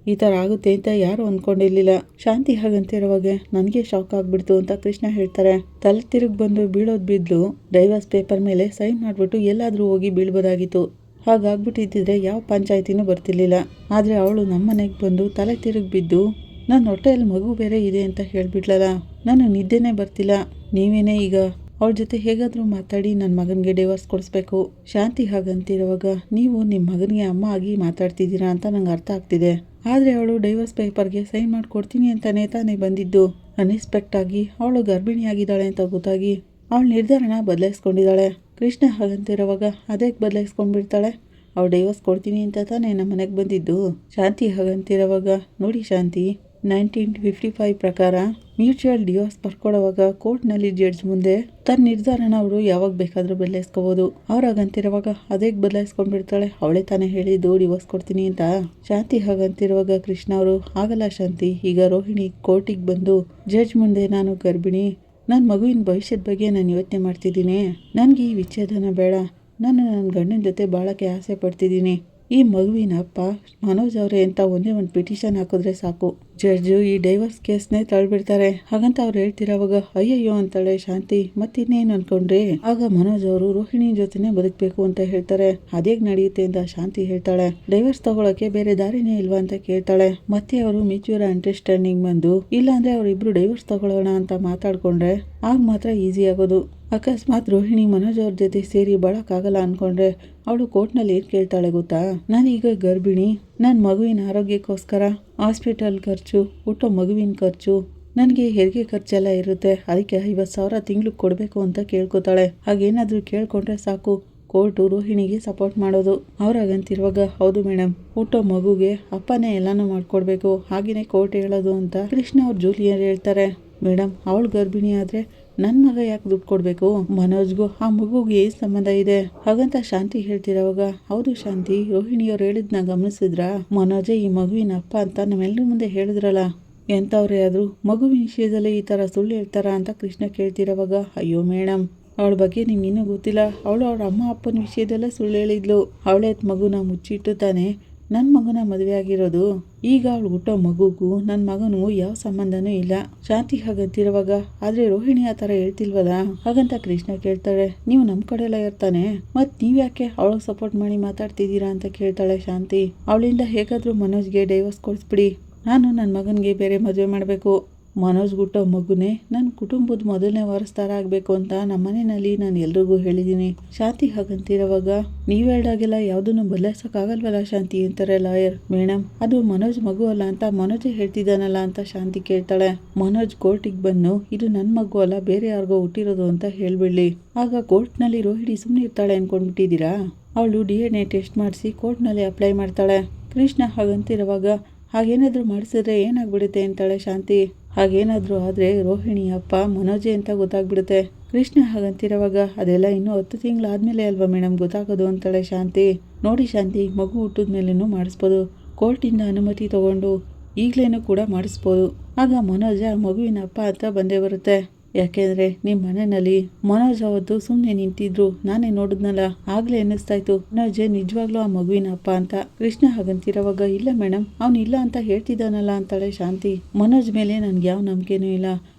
ಈ ಥರ ಆಗುತ್ತೆ ಅಂತ ಯಾರು ಅಂದ್ಕೊಂಡಿರ್ಲಿಲ್ಲ. ಶಾಂತಿ ಹಾಗಂತಿರುವಾಗ ನನಗೆ ಶಾಕ್ ಆಗ್ಬಿಡ್ತು ಅಂತ ಕೃಷ್ಣ ಹೇಳ್ತಾರೆ. ತಲೆ ತಿರುಗಿ ಬಂದು ಬೀಳೋದು ಬಿದ್ಲು. ಡೈವರ್ಸ್ ಪೇಪರ್ ಮೇಲೆ ಸೈನ್ ಮಾಡಿಬಿಟ್ಟು ಎಲ್ಲಾದರೂ ಹೋಗಿ ಬೀಳ್ಬೋದಾಗಿತ್ತು. ಹಾಗಾಗ್ಬಿಟ್ಟಿದ್ದಿದ್ರೆ ಯಾವ ಪಂಚಾಯತಿನೂ ಬರ್ತಿರ್ಲಿಲ್ಲ. ಆದರೆ ಅವಳು ನಮ್ಮನೆಗೆ ಬಂದು ತಲೆ ತಿರುಗಿ ಬಿದ್ದು ನನ್ನ ಹೊಟ್ಟೆಯಲ್ಲಿ ಮಗು ಬೇರೆ ಇದೆ ಅಂತ ಹೇಳಿಬಿಟ್ಲಲ್ಲ. ನಾನು ನಿದ್ದೆನೇ ಬರ್ತಿಲ್ಲ. ನೀವೇನೇ ಈಗ ಅವಳ ಜೊತೆ ಹೇಗಾದರೂ ಮಾತಾಡಿ ನನ್ನ ಮಗನಿಗೆ ಡೈವರ್ಸ್ ಕೊಡಿಸ್ಬೇಕು. ಶಾಂತಿ ಹಾಗಂತಿರುವಾಗ ನೀವು ನಿಮ್ಮ ಮಗನಿಗೆ ಅಮ್ಮ ಆಗಿ ಮಾತಾಡ್ತಿದ್ದೀರಾ ಅಂತ ನಂಗೆ ಅರ್ಥ ಆಗ್ತಿದೆ. ಆದರೆ ಅವಳು ಡೈವರ್ಸ್ ಪೇಪರ್ಗೆ ಸೈನ್ ಮಾಡಿಕೊಡ್ತೀನಿ ಅಂತಾನೆ ತಾನೇ ಬಂದಿದ್ದು. ಅನ್ಎಕ್ಸ್ಪೆಕ್ಟ್ ಆಗಿ ಅವಳು ಗರ್ಭಿಣಿಯಾಗಿದ್ದಾಳೆ ಅಂತ ಗೊತ್ತಾಗಿ ಅವಳ ನಿರ್ಧಾರನ ಬದಲಾಯಿಸ್ಕೊಂಡಿದ್ದಾಳೆ. ಕೃಷ್ಣ ಹಾಗಂತಿರುವಾಗ ಅದಕ್ಕೆ ಬದಲಾಯಿಸ್ಕೊಂಡ್ಬಿಡ್ತಾಳೆ. ಅವಳು ಡೈವರ್ಸ್ ಕೊಡ್ತೀನಿ ಅಂತ ತಾನೇ ನಮ್ಮ ಮನೆಗೆ ಬಂದಿದ್ದು. ಶಾಂತಿ ಹಾಗಂತಿರುವಾಗ ನೋಡಿ ಶಾಂತಿ, 1955 ಪ್ರಕಾರ ಮ್ಯೂಚುವಲ್ ಡಿವೋರ್ಸ್ ಬರ್ಕೊಡುವಾಗ ಕೋರ್ಟ್ನಲ್ಲಿ ಜಡ್ಜ್ ಮುಂದೆ ತನ್ನ ನಿರ್ಧಾರನ ಅವರು ಯಾವಾಗ ಬೇಕಾದರೂ ಬದಲಾಯಿಸ್ಕೋಬೋದು. ಅವ್ರಾಗಂತಿರುವಾಗ ಅದಕ್ಕೆ ಬದಲಾಯಿಸ್ಕೊಂಡ್ಬಿಡ್ತಾಳೆ. ಅವಳೇ ತಾನೇ ಹೇಳಿದ್ದು ಡಿವೋರ್ಸ್ ಕೊಡ್ತೀನಿ ಅಂತ. ಶಾಂತಿ ಹಾಗಂತಿರುವಾಗ ಕೃಷ್ಣ ಅವರು, ಆಗಲ್ಲ ಶಾಂತಿ, ಈಗ ರೋಹಿಣಿ ಕೋರ್ಟಿಗೆ ಬಂದು ಜಡ್ಜ್ ಮುಂದೆ ನಾನು ಗರ್ಭಿಣಿ, ನನ್ನ ಮಗುವಿನ ಭವಿಷ್ಯದ ಬಗ್ಗೆ ನಾನು ಯೋಚನೆ ಮಾಡ್ತಿದ್ದೀನಿ, ನನಗೆ ಈ ವಿಚ್ಛೇದನ ಬೇಡ, ನಾನು ನನ್ನ ಗಂಡನ ಜೊತೆ ಬಾಳೋಕ್ಕೆ ಆಸೆ ಪಡ್ತಿದ್ದೀನಿ, ಈ ಮಗುವಿನ ಅಪ್ಪ ಮನೋಜ್ ಅವರೇ ಅಂತ ಒಂದೇ ಒಂದು ಪಿಟಿಷನ್ ಹಾಕಿದ್ರೆ ಸಾಕು, ಜಡ್ಜು ಈ ಡೈವರ್ಸ್ ಕೇಸ್ನೇ ತಳ್ಬಿಡ್ತಾರೆ. ಹಾಗಂತ ಅವ್ರು ಹೇಳ್ತಿರೋವಾಗ ಅಯ್ಯಯ್ಯೋ ಅಂತಾಳೆ ಶಾಂತಿ. ಮತ್ತಿನ್ನೇನು ಅನ್ಕೊಂಡ್ರಿ? ಆಗ ಮನೋಜ್ ಅವರು ರೋಹಿಣಿ ಜೊತೆನೆ ಬದುಕಬೇಕು ಅಂತ ಹೇಳ್ತಾರೆ. ಅದೇಗ್ ನಡೆಯುತ್ತೆ ಅಂತ ಶಾಂತಿ ಹೇಳ್ತಾಳೆ. ಡೈವರ್ಸ್ ತಗೊಳಕ್ಕೆ ಬೇರೆ ದಾರಿನೇ ಇಲ್ವಾ ಅಂತ ಕೇಳ್ತಾಳೆ. ಮತ್ತೆ ಅವರು ಮ್ಯೂಚುವಲ್ ಅಂಡರ್ಸ್ಟ್ಯಾಂಡಿಂಗ್ ಬಂದು ಇಲ್ಲಾಂದ್ರೆ ಅವರಿಬ್ರು ಡೈವರ್ಸ್ ತಗೊಳ್ಳೋಣ ಅಂತ ಮಾತಾಡ್ಕೊಂಡ್ರೆ ಆಗ ಮಾತ್ರ ಈಸಿ ಆಗೋದು. ಅಕಸ್ಮಾತ್ ರೋಹಿಣಿ ಮನೋಜ್ ಅವ್ರ ಜೊತೆ ಸೇರಿ ಬಾಳಕ್ಕಾಗಲ್ಲ ಅನ್ಕೊಂಡ್ರೆ ಅವಳು ಕೋರ್ಟ್ನಲ್ಲಿ ಏನು ಕೇಳ್ತಾಳೆ ಗೊತ್ತಾ? ನಾನೀಗ ಗರ್ಭಿಣಿ, ನನ್ನ ಮಗುವಿನ ಆರೋಗ್ಯಕ್ಕೋಸ್ಕರ ಹಾಸ್ಪಿಟಲ್ ಖರ್ಚು, ಹುಟ್ಟೋ ಮಗುವಿನ ಖರ್ಚು, ನನಗೆ ಹೆರಿಗೆ ಖರ್ಚೆಲ್ಲ ಇರುತ್ತೆ, ಅದಕ್ಕೆ 50,000 ತಿಂಗ್ಳಿಗೆ ಕೊಡಬೇಕು ಅಂತ ಕೇಳ್ಕೊತಾಳೆ. ಹಾಗೇನಾದರೂ ಕೇಳ್ಕೊಂಡ್ರೆ ಸಾಕು ಕೋರ್ಟು ರೋಹಿಣಿಗೆ ಸಪೋರ್ಟ್ ಮಾಡೋದು. ಅವ್ರಾಗಂತಿರುವಾಗ ಹೌದು ಮೇಡಮ್, ಹುಟ್ಟೋ ಮಗುಗೆ ಅಪ್ಪನೇ ಎಲ್ಲಾನು ಮಾಡ್ಕೊಡ್ಬೇಕು, ಹಾಗೇನೆ ಕೋರ್ಟ್ ಹೇಳೋದು ಅಂತ ಕೃಷ್ಣ ಅವ್ರ ಜೂನಿಯರ್ ಹೇಳ್ತಾರೆ. ಮೇಡಮ್, ಅವಳು ಗರ್ಭಿಣಿ ಆದ್ರೆ ನನ್ನ ಮಗ ಯಾಕೆ ದುಡ್ಡು ಕೊಡಬೇಕು? ಮನೋಜ್ಗೂ ಆ ಮಗುಗೆ ಏನು ಸಂಬಂಧ ಇದೆ ಹಾಗಂತ ಶಾಂತಿ ಹೇಳ್ತಿರೋವಾಗ, ಹೌದು ಶಾಂತಿ, ರೋಹಿಣಿಯವ್ರು ಹೇಳಿದ್ನ ಗಮನಿಸಿದ್ರಾ? ಮನೋಜೇ ಈ ಮಗುವಿನ ಅಪ್ಪ ಅಂತ ನಮ್ಮೆಲ್ಲರ ಮುಂದೆ ಹೇಳಿದ್ರಲ್ಲ, ಎಂಥವ್ರೇ ಆದರೂ ಮಗುವಿನ ವಿಷಯದಲ್ಲಿ ಈ ಥರ ಸುಳ್ಳು ಹೇಳ್ತಾರ ಅಂತ ಕೃಷ್ಣ ಕೇಳ್ತಿರೋವಾಗ, ಅಯ್ಯೋ ಮೇಡಮ್, ಅವಳ ಬಗ್ಗೆ ನಿಮ್ಗೆ ಇನ್ನೂ ಗೊತ್ತಿಲ್ಲ. ಅವಳು ಅವಳ ಅಮ್ಮ ಅಪ್ಪನ ವಿಷಯದಲ್ಲೇ ಸುಳ್ಳು ಹೇಳಿದ್ಲು. ಅವಳೇ ಮಗುನ ಮುಚ್ಚಿಟ್ಟು ತಾನೆ ನನ್ನ ಮಗನ ಮದುವೆ ಆಗಿರೋದು. ಈಗ ಅವಳು ಹುಟ್ಟೋ ಮಗುಗೂ ನನ್ನ ಮಗನಿಗೂ ಯಾವ ಸಂಬಂಧನೂ ಇಲ್ಲ. ಶಾಂತಿ ಹಾಗಂತಿರುವಾಗ, ಆದರೆ ರೋಹಿಣಿ ಆ ಥರ ಹೇಳ್ತಿಲ್ವಲ್ಲ ಹಾಗಂತ ಕೃಷ್ಣ ಕೇಳ್ತಾಳೆ. ನೀವು ನಮ್ಮ ಕಡೆ ಎಲ್ಲ ಇರ್ತಾನೆ, ಮತ್ತು ನೀವು ಯಾಕೆ ಅವಳಿಗೆ ಸಪೋರ್ಟ್ ಮಾಡಿ ಮಾತಾಡ್ತಿದ್ದೀರಾ ಅಂತ ಕೇಳ್ತಾಳೆ ಶಾಂತಿ. ಅವಳಿಂದ ಹೇಗಾದರೂ ಮನೋಜ್ಗೆ ಡೈವರ್ಸ್ ಕೊಡಿಸ್ಬಿಡಿ, ನಾನು ನನ್ನ ಮಗನಿಗೆ ಬೇರೆ ಮದುವೆ ಮಾಡಬೇಕು. ಮನೋಜ್ ಹುಟ್ಟೋ ಮಗುನೇ ನನ್ನ ಕುಟುಂಬದ ಮೊದಲನೇ ವಾರಸ್ದಾರ ಆಗಬೇಕು ಅಂತ ನಮ್ಮ ಮನೆಯಲ್ಲಿ ನಾನು ಎಲ್ರಿಗೂ ಹೇಳಿದ್ದೀನಿ. ಶಾಂತಿ ಹಾಗಂತಿರೋವಾಗ, ನೀವು ಹೇಳ್ದಾಗೆಲ್ಲ ಯಾವುದನ್ನು ಬದಲಾಯಿಸೋಕ್ಕಾಗಲ್ವಲ್ಲ ಶಾಂತಿ ಅಂತಾರೆ ಲಾಯರ್. ಮೇಡಮ್, ಅದು ಮನೋಜ್ ಮಗು ಅಲ್ಲ ಅಂತ ಮನೋಜೇ ಹೇಳ್ತಿದ್ದಾನಲ್ಲ ಅಂತ ಶಾಂತಿ ಕೇಳ್ತಾಳೆ. ಮನೋಜ್ ಕೋರ್ಟಿಗೆ ಬಂದು ಇದು ನನ್ನ ಮಗು ಅಲ್ಲ, ಬೇರೆ ಯಾರಿಗೋ ಹುಟ್ಟಿರೋದು ಅಂತ ಹೇಳ್ಬಿಡ್ಲಿ, ಆಗ ಕೋರ್ಟ್ನಲ್ಲಿ ರೋಹಿಣಿ ಸುಮ್ಮನೆ ಇರ್ತಾಳೆ ಅನ್ಕೊಂಡ್ಬಿಟ್ಟಿದ್ದೀರಾ? ಅವಳು DNA ಟೆಸ್ಟ್ ಮಾಡಿಸಿ ಕೋರ್ಟ್ನಲ್ಲಿ ಅಪ್ಲೈ ಮಾಡ್ತಾಳೆ. ಕೃಷ್ಣ ಹಾಗಂತಿರುವಾಗ, ಹಾಗೇನಾದರೂ ಮಾಡಿಸಿದ್ರೆ ಏನಾಗ್ಬಿಡುತ್ತೆ ಅಂತಾಳೆ ಶಾಂತಿ. ಹಾಗೇನಾದರೂ ಆದರೆ ರೋಹಿಣಿ ಅಪ್ಪ ಮನೋಜೆ ಅಂತ ಗೊತ್ತಾಗ್ಬಿಡುತ್ತೆ. ಕೃಷ್ಣ ಹಾಗಂತಿರುವಾಗ, ಅದೆಲ್ಲ ಇನ್ನೂ 10 ತಿಂಗಳಾದ್ಮೇಲೆ ಅಲ್ವಾ ಮೇಡಮ್ ಗೊತ್ತಾಗೋದು ಅಂತಾಳೆ ಶಾಂತಿ. ನೋಡಿ ಶಾಂತಿ, ಮಗು ಹುಟ್ಟಿದ ಮೇಲೇನೂ ಮಾಡಿಸ್ಬೋದು, ಕೋರ್ಟಿಂದ ಅನುಮತಿ ತಗೊಂಡು ಈಗಲೇನೂ ಕೂಡ ಮಾಡಿಸ್ಬೋದು. ಆಗ ಮನೋಜ ಮಗುವಿನ ಅಪ್ಪ ಅಂತ ಬಂದೇ ಬರುತ್ತೆ. ಯಾಕೆಂದರೆ ನಿಮ್ಮ ಮನೆಯಲ್ಲಿ ಮನೋಜ್ ಅವತ್ತು ಸುಮ್ಮನೆ ನಿಂತಿದ್ರು, ನಾನೇ ನೋಡಿದ್ನಲ್ಲ, ಆಗಲೇ ಅನ್ನಿಸ್ತಾಯಿತ್ತು ಮನೋಜೆ ನಿಜವಾಗ್ಲೂ ಆ ಮಗುವಿನ ಅಪ್ಪ ಅಂತ. ಕೃಷ್ಣ ಹಾಗಂತಿರೋವಾಗ, ಇಲ್ಲ ಮೇಡಮ್, ಅವನು ಇಲ್ಲ ಅಂತ ಹೇಳ್ತಿದ್ದಾನಲ್ಲ ಅಂತಾಳೆ ಶಾಂತಿ. ಮನೋಜ್ ಮೇಲೆ ನನಗೆ ಯಾವ ನಂಬಿಕೆನೂ ಇಲ್ಲ.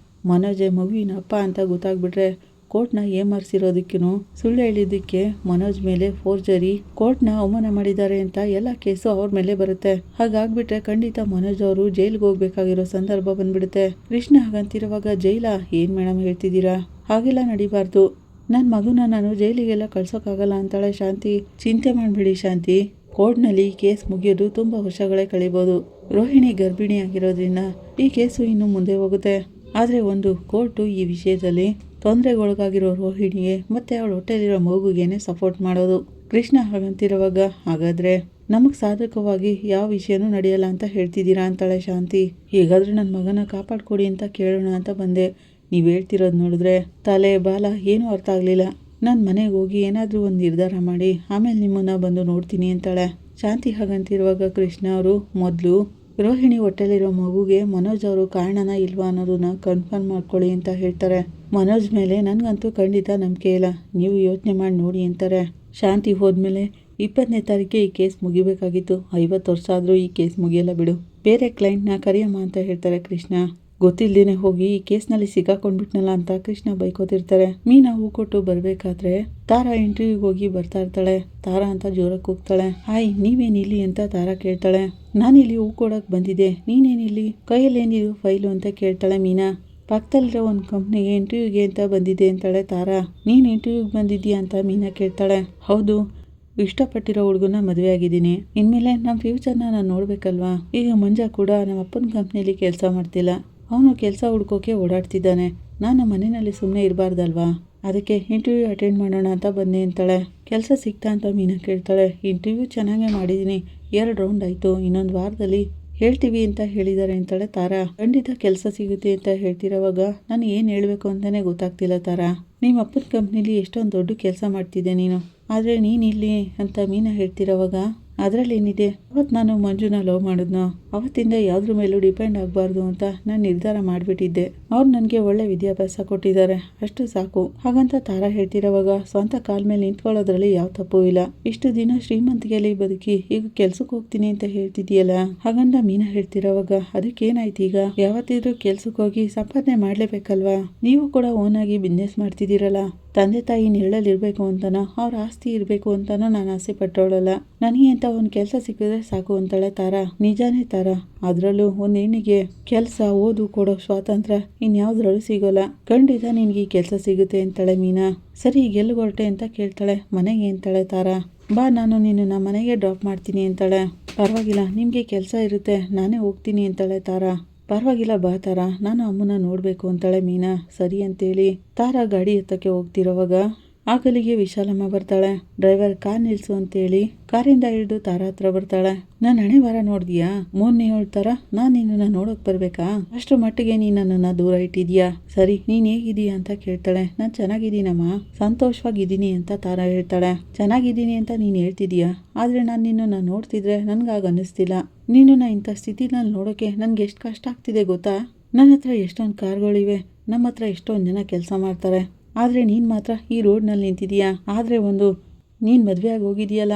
ಮನೋಜೆ ಮಗುವಿನ ಅಪ್ಪ ಅಂತ ಗೊತ್ತಾಗ್ಬಿಟ್ರೆ ಕೋರ್ಟ್ನ ಏಮಾರಿಸಿರೋದಕ್ಕೂ ಸುಳ್ಳು ಹೇಳಿದ್ದಕ್ಕೆ ಮನೋಜ್ ಮೇಲೆ ಫೋರ್ಜರಿ, ಕೋರ್ಟ್ನ ಅವಮಾನ ಮಾಡಿದ್ದಾರೆ ಅಂತ ಎಲ್ಲ ಕೇಸು ಅವ್ರ ಮೇಲೆ ಬರುತ್ತೆ. ಹಾಗಾಗ್ಬಿಟ್ರೆ ಖಂಡಿತ ಮನೋಜ್ ಅವರು ಜೈಲಿಗೆ ಹೋಗ್ಬೇಕಾಗಿರೋ ಸಂದರ್ಭ ಬಂದ್ಬಿಡುತ್ತೆ. ಕೃಷ್ಣ ಹಾಗಂತಿರುವಾಗ, ಜೈಲ ಏನ್ ಮೇಡಮ್ ಹೇಳ್ತಿದ್ದೀರಾ? ಹಾಗೆಲ್ಲ ನಡಿಬಾರ್ದು, ನನ್ನ ಮಗುನ ನಾನು ಜೈಲಿಗೆಲ್ಲ ಕಳ್ಸೋಕ್ಕಾಗಲ್ಲ ಅಂತಾಳೆ ಶಾಂತಿ. ಚಿಂತೆ ಮಾಡಬೇಡಿ ಶಾಂತಿ, ಕೋರ್ಟ್ನಲ್ಲಿ ಕೇಸ್ ಮುಗಿಯೋದು ತುಂಬ ವರ್ಷಗಳೇ ಕಳಿಬೋದು. ರೋಹಿಣಿ ಗರ್ಭಿಣಿ ಆಗಿರೋದ್ರಿಂದ ಈ ಕೇಸು ಇನ್ನು ಮುಂದೆ ಹೋಗುತ್ತೆ. ಆದರೆ ಒಂದು ಕೋರ್ಟು ಈ ವಿಷಯದಲ್ಲಿ ತೊಂದರೆಗೊಳಗಾಗಿರೋ ರೋಹಿಣಿಗೆ ಮತ್ತು ಅವಳ ಹೊಟ್ಟೆಲಿರೋ ಮಗುಗೇನೆ ಸಪೋರ್ಟ್ ಮಾಡೋದು. ಕೃಷ್ಣ ಹಾಗಂತಿರುವಾಗ, ಹಾಗಾದರೆ ನಮಗೆ ಸಾಧಕವಾಗಿ ಯಾವ ವಿಷಯನೂ ನಡೆಯಲ್ಲ ಅಂತ ಹೇಳ್ತಿದ್ದೀರಾ ಅಂತಾಳೆ ಶಾಂತಿ. ಹೇಗಾದರೂ ನನ್ನ ಮಗನ ಕಾಪಾಡ್ಕೊಡಿ ಅಂತ ಕೇಳೋಣ ಅಂತ ಬಂದೆ. ನೀವು ಹೇಳ್ತಿರೋದು ನೋಡಿದ್ರೆ ತಲೆ ಬಾಲ ಏನೂ ಅರ್ಥ ಆಗಲಿಲ್ಲ. ನಾನು ಮನೆಗೆ ಹೋಗಿ ಏನಾದರೂ ಒಂದು ನಿರ್ಧಾರ ಮಾಡಿ ಆಮೇಲೆ ನಿಮ್ಮನ್ನು ಬಂದು ನೋಡ್ತೀನಿ ಅಂತಾಳೆ ಶಾಂತಿ. ಹಾಗಂತಿರುವಾಗ ಕೃಷ್ಣ ಅವರು ಮೊದಲು ರೋಹಿಣಿ ಹೊಟ್ಟೆಲಿರೋ ಮಗುಗೆ ಮನೋಜ್ ಅವರು ಕಾರಣನ ಇಲ್ವಾ ಅನ್ನೋದನ್ನ ಕನ್ಫರ್ಮ್ ಮಾಡ್ಕೊಳ್ಳಿ ಅಂತ ಹೇಳ್ತಾರೆ. ಮನೋಜ್ ಮೇಲೆ ನನಗಂತೂ ಖಂಡಿತ ನಂಬಿಕೆ ಇಲ್ಲ, ನೀವು ಯೋಚನೆ ಮಾಡಿ ನೋಡಿ ಅಂತಾರೆ. ಶಾಂತಿ ಹೋದ್ಮೇಲೆ 20ನೇ ತಾರೀಕಿಗೆ ಈ ಕೇಸ್ ಮುಗಿಬೇಕಾಗಿತ್ತು. 50 ವರ್ಷ ಆದರೂ ಈ ಕೇಸ್ ಮುಗಿಯಲ್ಲ ಬಿಡು, ಬೇರೆ ಕ್ಲೈಂಟ್ನ ಕರಿಯಮ್ಮ ಅಂತ ಹೇಳ್ತಾರೆ ಕೃಷ್ಣ. ಗೊತ್ತಿಲ್ಲದೇನೆ ಹೋಗಿ ಈ ಕೇಸ್ನಲ್ಲಿ ಸಿಕ್ಕಾಕೊಂಡ್ಬಿಟ್ನಲ್ಲ ಅಂತ ಕೃಷ್ಣ ಬೈಕೋತಿರ್ತಾರೆ. ಮೀನಾ ಹೂ ಕೊಟ್ಟು ಬರಬೇಕಾದ್ರೆ ತಾರಾ ಇಂಟರ್ವ್ಯೂಗೆ ಹೋಗಿ ಬರ್ತಾ ಇರ್ತಾಳೆ. ತಾರಾ ಅಂತ ಜೋರಕ್ಕೆ ಹೋಗ್ತಾಳೆ. ಹಾಯ್, ನೀವೇನಿಲ್ಲಿ ಅಂತ ತಾರಾ ಕೇಳ್ತಾಳೆ. ನಾನಿಲ್ಲಿ ಹೂ ಕೊಡೋಕೆ ಬಂದಿದ್ದೆ, ನೀನೇನಿಲ್ಲಿ, ಕೈಯಲ್ಲಿ ಏನಿದು ಫೈಲು ಅಂತ ಕೇಳ್ತಾಳೆ ಮೀನಾ. ಪಕ್ಕದಲ್ಲಿರೋ ಒಂದು ಕಂಪ್ನಿಗೆ ಇಂಟರ್ವ್ಯೂಗೆ ಅಂತ ಬಂದಿದ್ದೆ ಅಂತಾಳೆ ತಾರಾ. ನೀನು ಇಂಟರ್ವ್ಯೂಗೆ ಬಂದಿದ್ದೀಯಾ ಅಂತ ಮೀನಾ ಕೇಳ್ತಾಳೆ. ಹೌದು, ಇಷ್ಟಪಟ್ಟಿರೋ ಹುಡುಗನ ಮದುವೆ ಆಗಿದ್ದೀನಿ, ಇನ್ಮೇಲೆ ನಮ್ಮ ಫ್ಯೂಚರ್ನ ನಾನು ನೋಡಬೇಕಲ್ವಾ. ಈಗ ಮಂಜ ಕೂಡ ನಮ್ಮ ಅಪ್ಪನ ಕಂಪ್ನಿಯಲ್ಲಿ ಕೆಲಸ ಮಾಡ್ತಿಲ್ಲ, ಅವನು ಕೆಲಸ ಹುಡ್ಕೋಕೆ ಓಡಾಡ್ತಿದ್ದಾನೆ. ನಾನು ಮನೆಯಲ್ಲಿ ಸುಮ್ಮನೆ ಇರಬಾರ್ದಲ್ವಾ, ಅದಕ್ಕೆ ಇಂಟರ್ವ್ಯೂ ಅಟೆಂಡ್ ಮಾಡೋಣ ಅಂತ ಬಂದೆ ಅಂತಾಳೆ. ಕೆಲಸ ಸಿಗ್ತಾ ಅಂತ ಮೀನಾ ಕೇಳ್ತಾಳೆ. ಇಂಟರ್ವ್ಯೂ ಚೆನ್ನಾಗೇ ಮಾಡಿದ್ದೀನಿ, 2 ರೌಂಡ್ ಆಯಿತು, ಇನ್ನೊಂದು ವಾರದಲ್ಲಿ ಹೇಳ್ತೀವಿ ಅಂತ ಹೇಳಿದ್ದಾರೆ ಅಂತಾಳೆ ತಾರಾ. ಖಂಡಿತ ಕೆಲಸ ಸಿಗುತ್ತೆ ಅಂತ ಹೇಳ್ತಿರೋವಾಗ ನಾನು ಏನು ಹೇಳಬೇಕು ಅಂತಲೇ ಗೊತ್ತಾಗ್ತಿಲ್ಲ ತಾರಾ. ನಿಮ್ಮ ಅಪ್ಪನ ಕಂಪ್ನಿಲಿ ಎಷ್ಟೊಂದು ದೊಡ್ಡ ಕೆಲಸ ಮಾಡ್ತಿದ್ದೆ ನೀನು, ಆದರೆ ನೀನಿಲ್ಲಿ ಅಂತ ಮೀನಾ ಹೇಳ್ತಿರೋವಾಗ ಅದರಲ್ಲಿ ಏನಿದೆ, ಅವತ್ತು ನಾನು ಮಂಜುನ ಲವ್ ಮಾಡಿದ್ನೋ ಅವತ್ತಿಂದ ಯಾವುದ್ರ ಮೇಲೂ ಡಿಪೆಂಡ್ ಆಗಬಾರ್ದು ಅಂತ ನಾನು ನಿರ್ಧಾರ ಮಾಡಿಬಿಟ್ಟಿದ್ದೆ. ಅವ್ರು ನನಗೆ ಒಳ್ಳೆ ವಿದ್ಯಾಭ್ಯಾಸ ಕೊಟ್ಟಿದ್ದಾರೆ, ಅಷ್ಟು ಸಾಕು. ಹಾಗಂತ ತಾರಾ ಹೇಳ್ತಿರೋವಾಗ ಸ್ವಂತ ಕಾಲ ಮೇಲೆ ನಿಂತ್ಕೊಳ್ಳೋದ್ರಲ್ಲಿ ಯಾವ ತಪ್ಪು ಇಲ್ಲ. ಇಷ್ಟು ದಿನ ಶ್ರೀಮಂತಿಗೆಯಲ್ಲಿ ಬದುಕಿ ಈಗ ಕೆಲ್ಸಕ್ಕೆ ಹೋಗ್ತೀನಿ ಅಂತ ಹೇಳ್ತಿದೀಯಲ್ಲ, ಹಾಗಂತ ಮೀನಾ ಹೇಳ್ತಿರೋವಾಗ ಅದಕ್ಕೇನಾಯ್ತು, ಈಗ ಯಾವತ್ತಿದ್ರೂ ಕೆಲ್ಸಕ್ಕೆ ಹೋಗಿ ಸಂಪಾದನೆ ಮಾಡಲೇಬೇಕಲ್ವಾ. ನೀವು ಕೂಡ ಓನಾಗಿ ಬಿಸ್ನೆಸ್ ಮಾಡ್ತಿದ್ದೀರಲ್ಲ, ತಂದೆ ತಾಯಿ ನೆರಳಲ್ಲಿರಬೇಕು ಅಂತನೋ ಅವ್ರ ಆಸ್ತಿ ಇರಬೇಕು ಅಂತನೋ ನಾನು ಆಸೆ ಪಟ್ಟೋಳಲ್ಲ. ನನಗೆ ಅಂತ ಒಂದು ಕೆಲಸ ಸಿಕ್ಕಿದ್ರೆ ಸಾಕು ಅಂತಾಳೆ ತಾರಾ. ನಿಜಾನೇ ತಾರಾ, ಅದರಲ್ಲೂ ಒಂದು ಹೆಣ್ಣಿಗೆ ಕೆಲಸ ಓದು ಕೊಡೋ ಸ್ವಾತಂತ್ರ್ಯ ಇನ್ಯಾವುದ್ರಲ್ಲೂ ಸಿಗೋಲ್ಲ. ಖಂಡಿತ ನಿನ್ಗೆ ಈ ಕೆಲಸ ಸಿಗುತ್ತೆ ಅಂತಾಳೆ ಮೀನಾ. ಸರಿ, ಎಲ್ಲಿಗೆ ಹೊರಟೆ ಅಂತ ಕೇಳ್ತಾಳೆ. ಮನೆಗೆ ಅಂತಾಳೆ ತಾರಾ. ಬಾ, ನಾನು ನಿನ್ನ ಮನೆಗೆ ಡ್ರಾಪ್ ಮಾಡ್ತೀನಿ ಅಂತಾಳೆ. ಪರವಾಗಿಲ್ಲ, ನಿಮಗೆ ಕೆಲಸ ಇರುತ್ತೆ, ನಾನೇ ಹೋಗ್ತೀನಿ ಅಂತಾಳೆ ತಾರಾ. ಪರವಾಗಿಲ್ಲ ಬಾ ತಾರಾ, ನಾನು ಅಮ್ಮನ ನೋಡಬೇಕು ಅಂತಾಳೆ ಮೀನಾ. ಸರಿ ಅಂತೇಳಿ ತಾರಾ ಗಾಡಿ ಎತ್ತಕ್ಕೆ ಹೋಗ್ತಿರೋವಾಗ ಆಗಲಿಗೆ ವಿಶಾಲಮ್ಮ ಬರ್ತಾಳೆ. ಡ್ರೈವರ್ ಕಾರ್ ನಿಲ್ಸು ಅಂತೇಳಿ ಕಾರಿಂದ ಇಳಿದು ತಾರಾ ಹತ್ರ ಬರ್ತಾಳೆ. ನಾನು ಹಣೆ ವಾರ ನೋಡ್ದಿಯಾ, 3ನೇ ಥರ ನಾನು ನಿನ್ನನ್ನು ನೋಡೋಕ್ ಬರ್ಬೇಕಾ? ಅಷ್ಟು ಮಟ್ಟಿಗೆ ನೀನು ನನ್ನನ್ನು ದೂರ ಇಟ್ಟಿದ್ಯಾ. ಸರಿ, ನೀನ್ ಹೇಗಿದೀಯ ಅಂತ ಕೇಳ್ತಾಳೆ. ನಾನು ಚೆನ್ನಾಗಿದ್ದೀನಮ್ಮ, ಸಂತೋಷವಾಗಿದ್ದೀನಿ ಅಂತ ತಾರಾ ಹೇಳ್ತಾಳೆ. ಚೆನ್ನಾಗಿದ್ದೀನಿ ಅಂತ ನೀನು ಹೇಳ್ತಿದೀಯಾ, ಆದರೆ ನಾನು ನಿನ್ನನ್ನು ನೋಡ್ತಿದ್ರೆ ನನ್ಗಾಗ ಅನ್ನಿಸ್ತಿಲ್ಲ. ನೀನನ್ನ ಇಂಥ ಸ್ಥಿತಿನಲ್ಲಿ ನೋಡೋಕೆ ನನ್ಗೆ ಎಷ್ಟು ಕಷ್ಟ ಆಗ್ತಿದೆ ಗೊತ್ತಾ? ನನ್ನ ಹತ್ರ ಎಷ್ಟೊಂದು ಕಾರ್ಗಳಿವೆ, ನಮ್ಮ ಹತ್ರ ಎಷ್ಟೊಂದು ಜನ ಕೆಲಸ ಮಾಡ್ತಾರೆ, ಆದರೆ ನೀನು ಮಾತ್ರ ಈ ರೋಡ್ನಲ್ಲಿ ನಿಂತಿದೀಯಾ. ಆದರೆ ನೀನು ಮದುವೆ ಆಗಿ ಹೋಗಿದೆಯಲ್ಲ,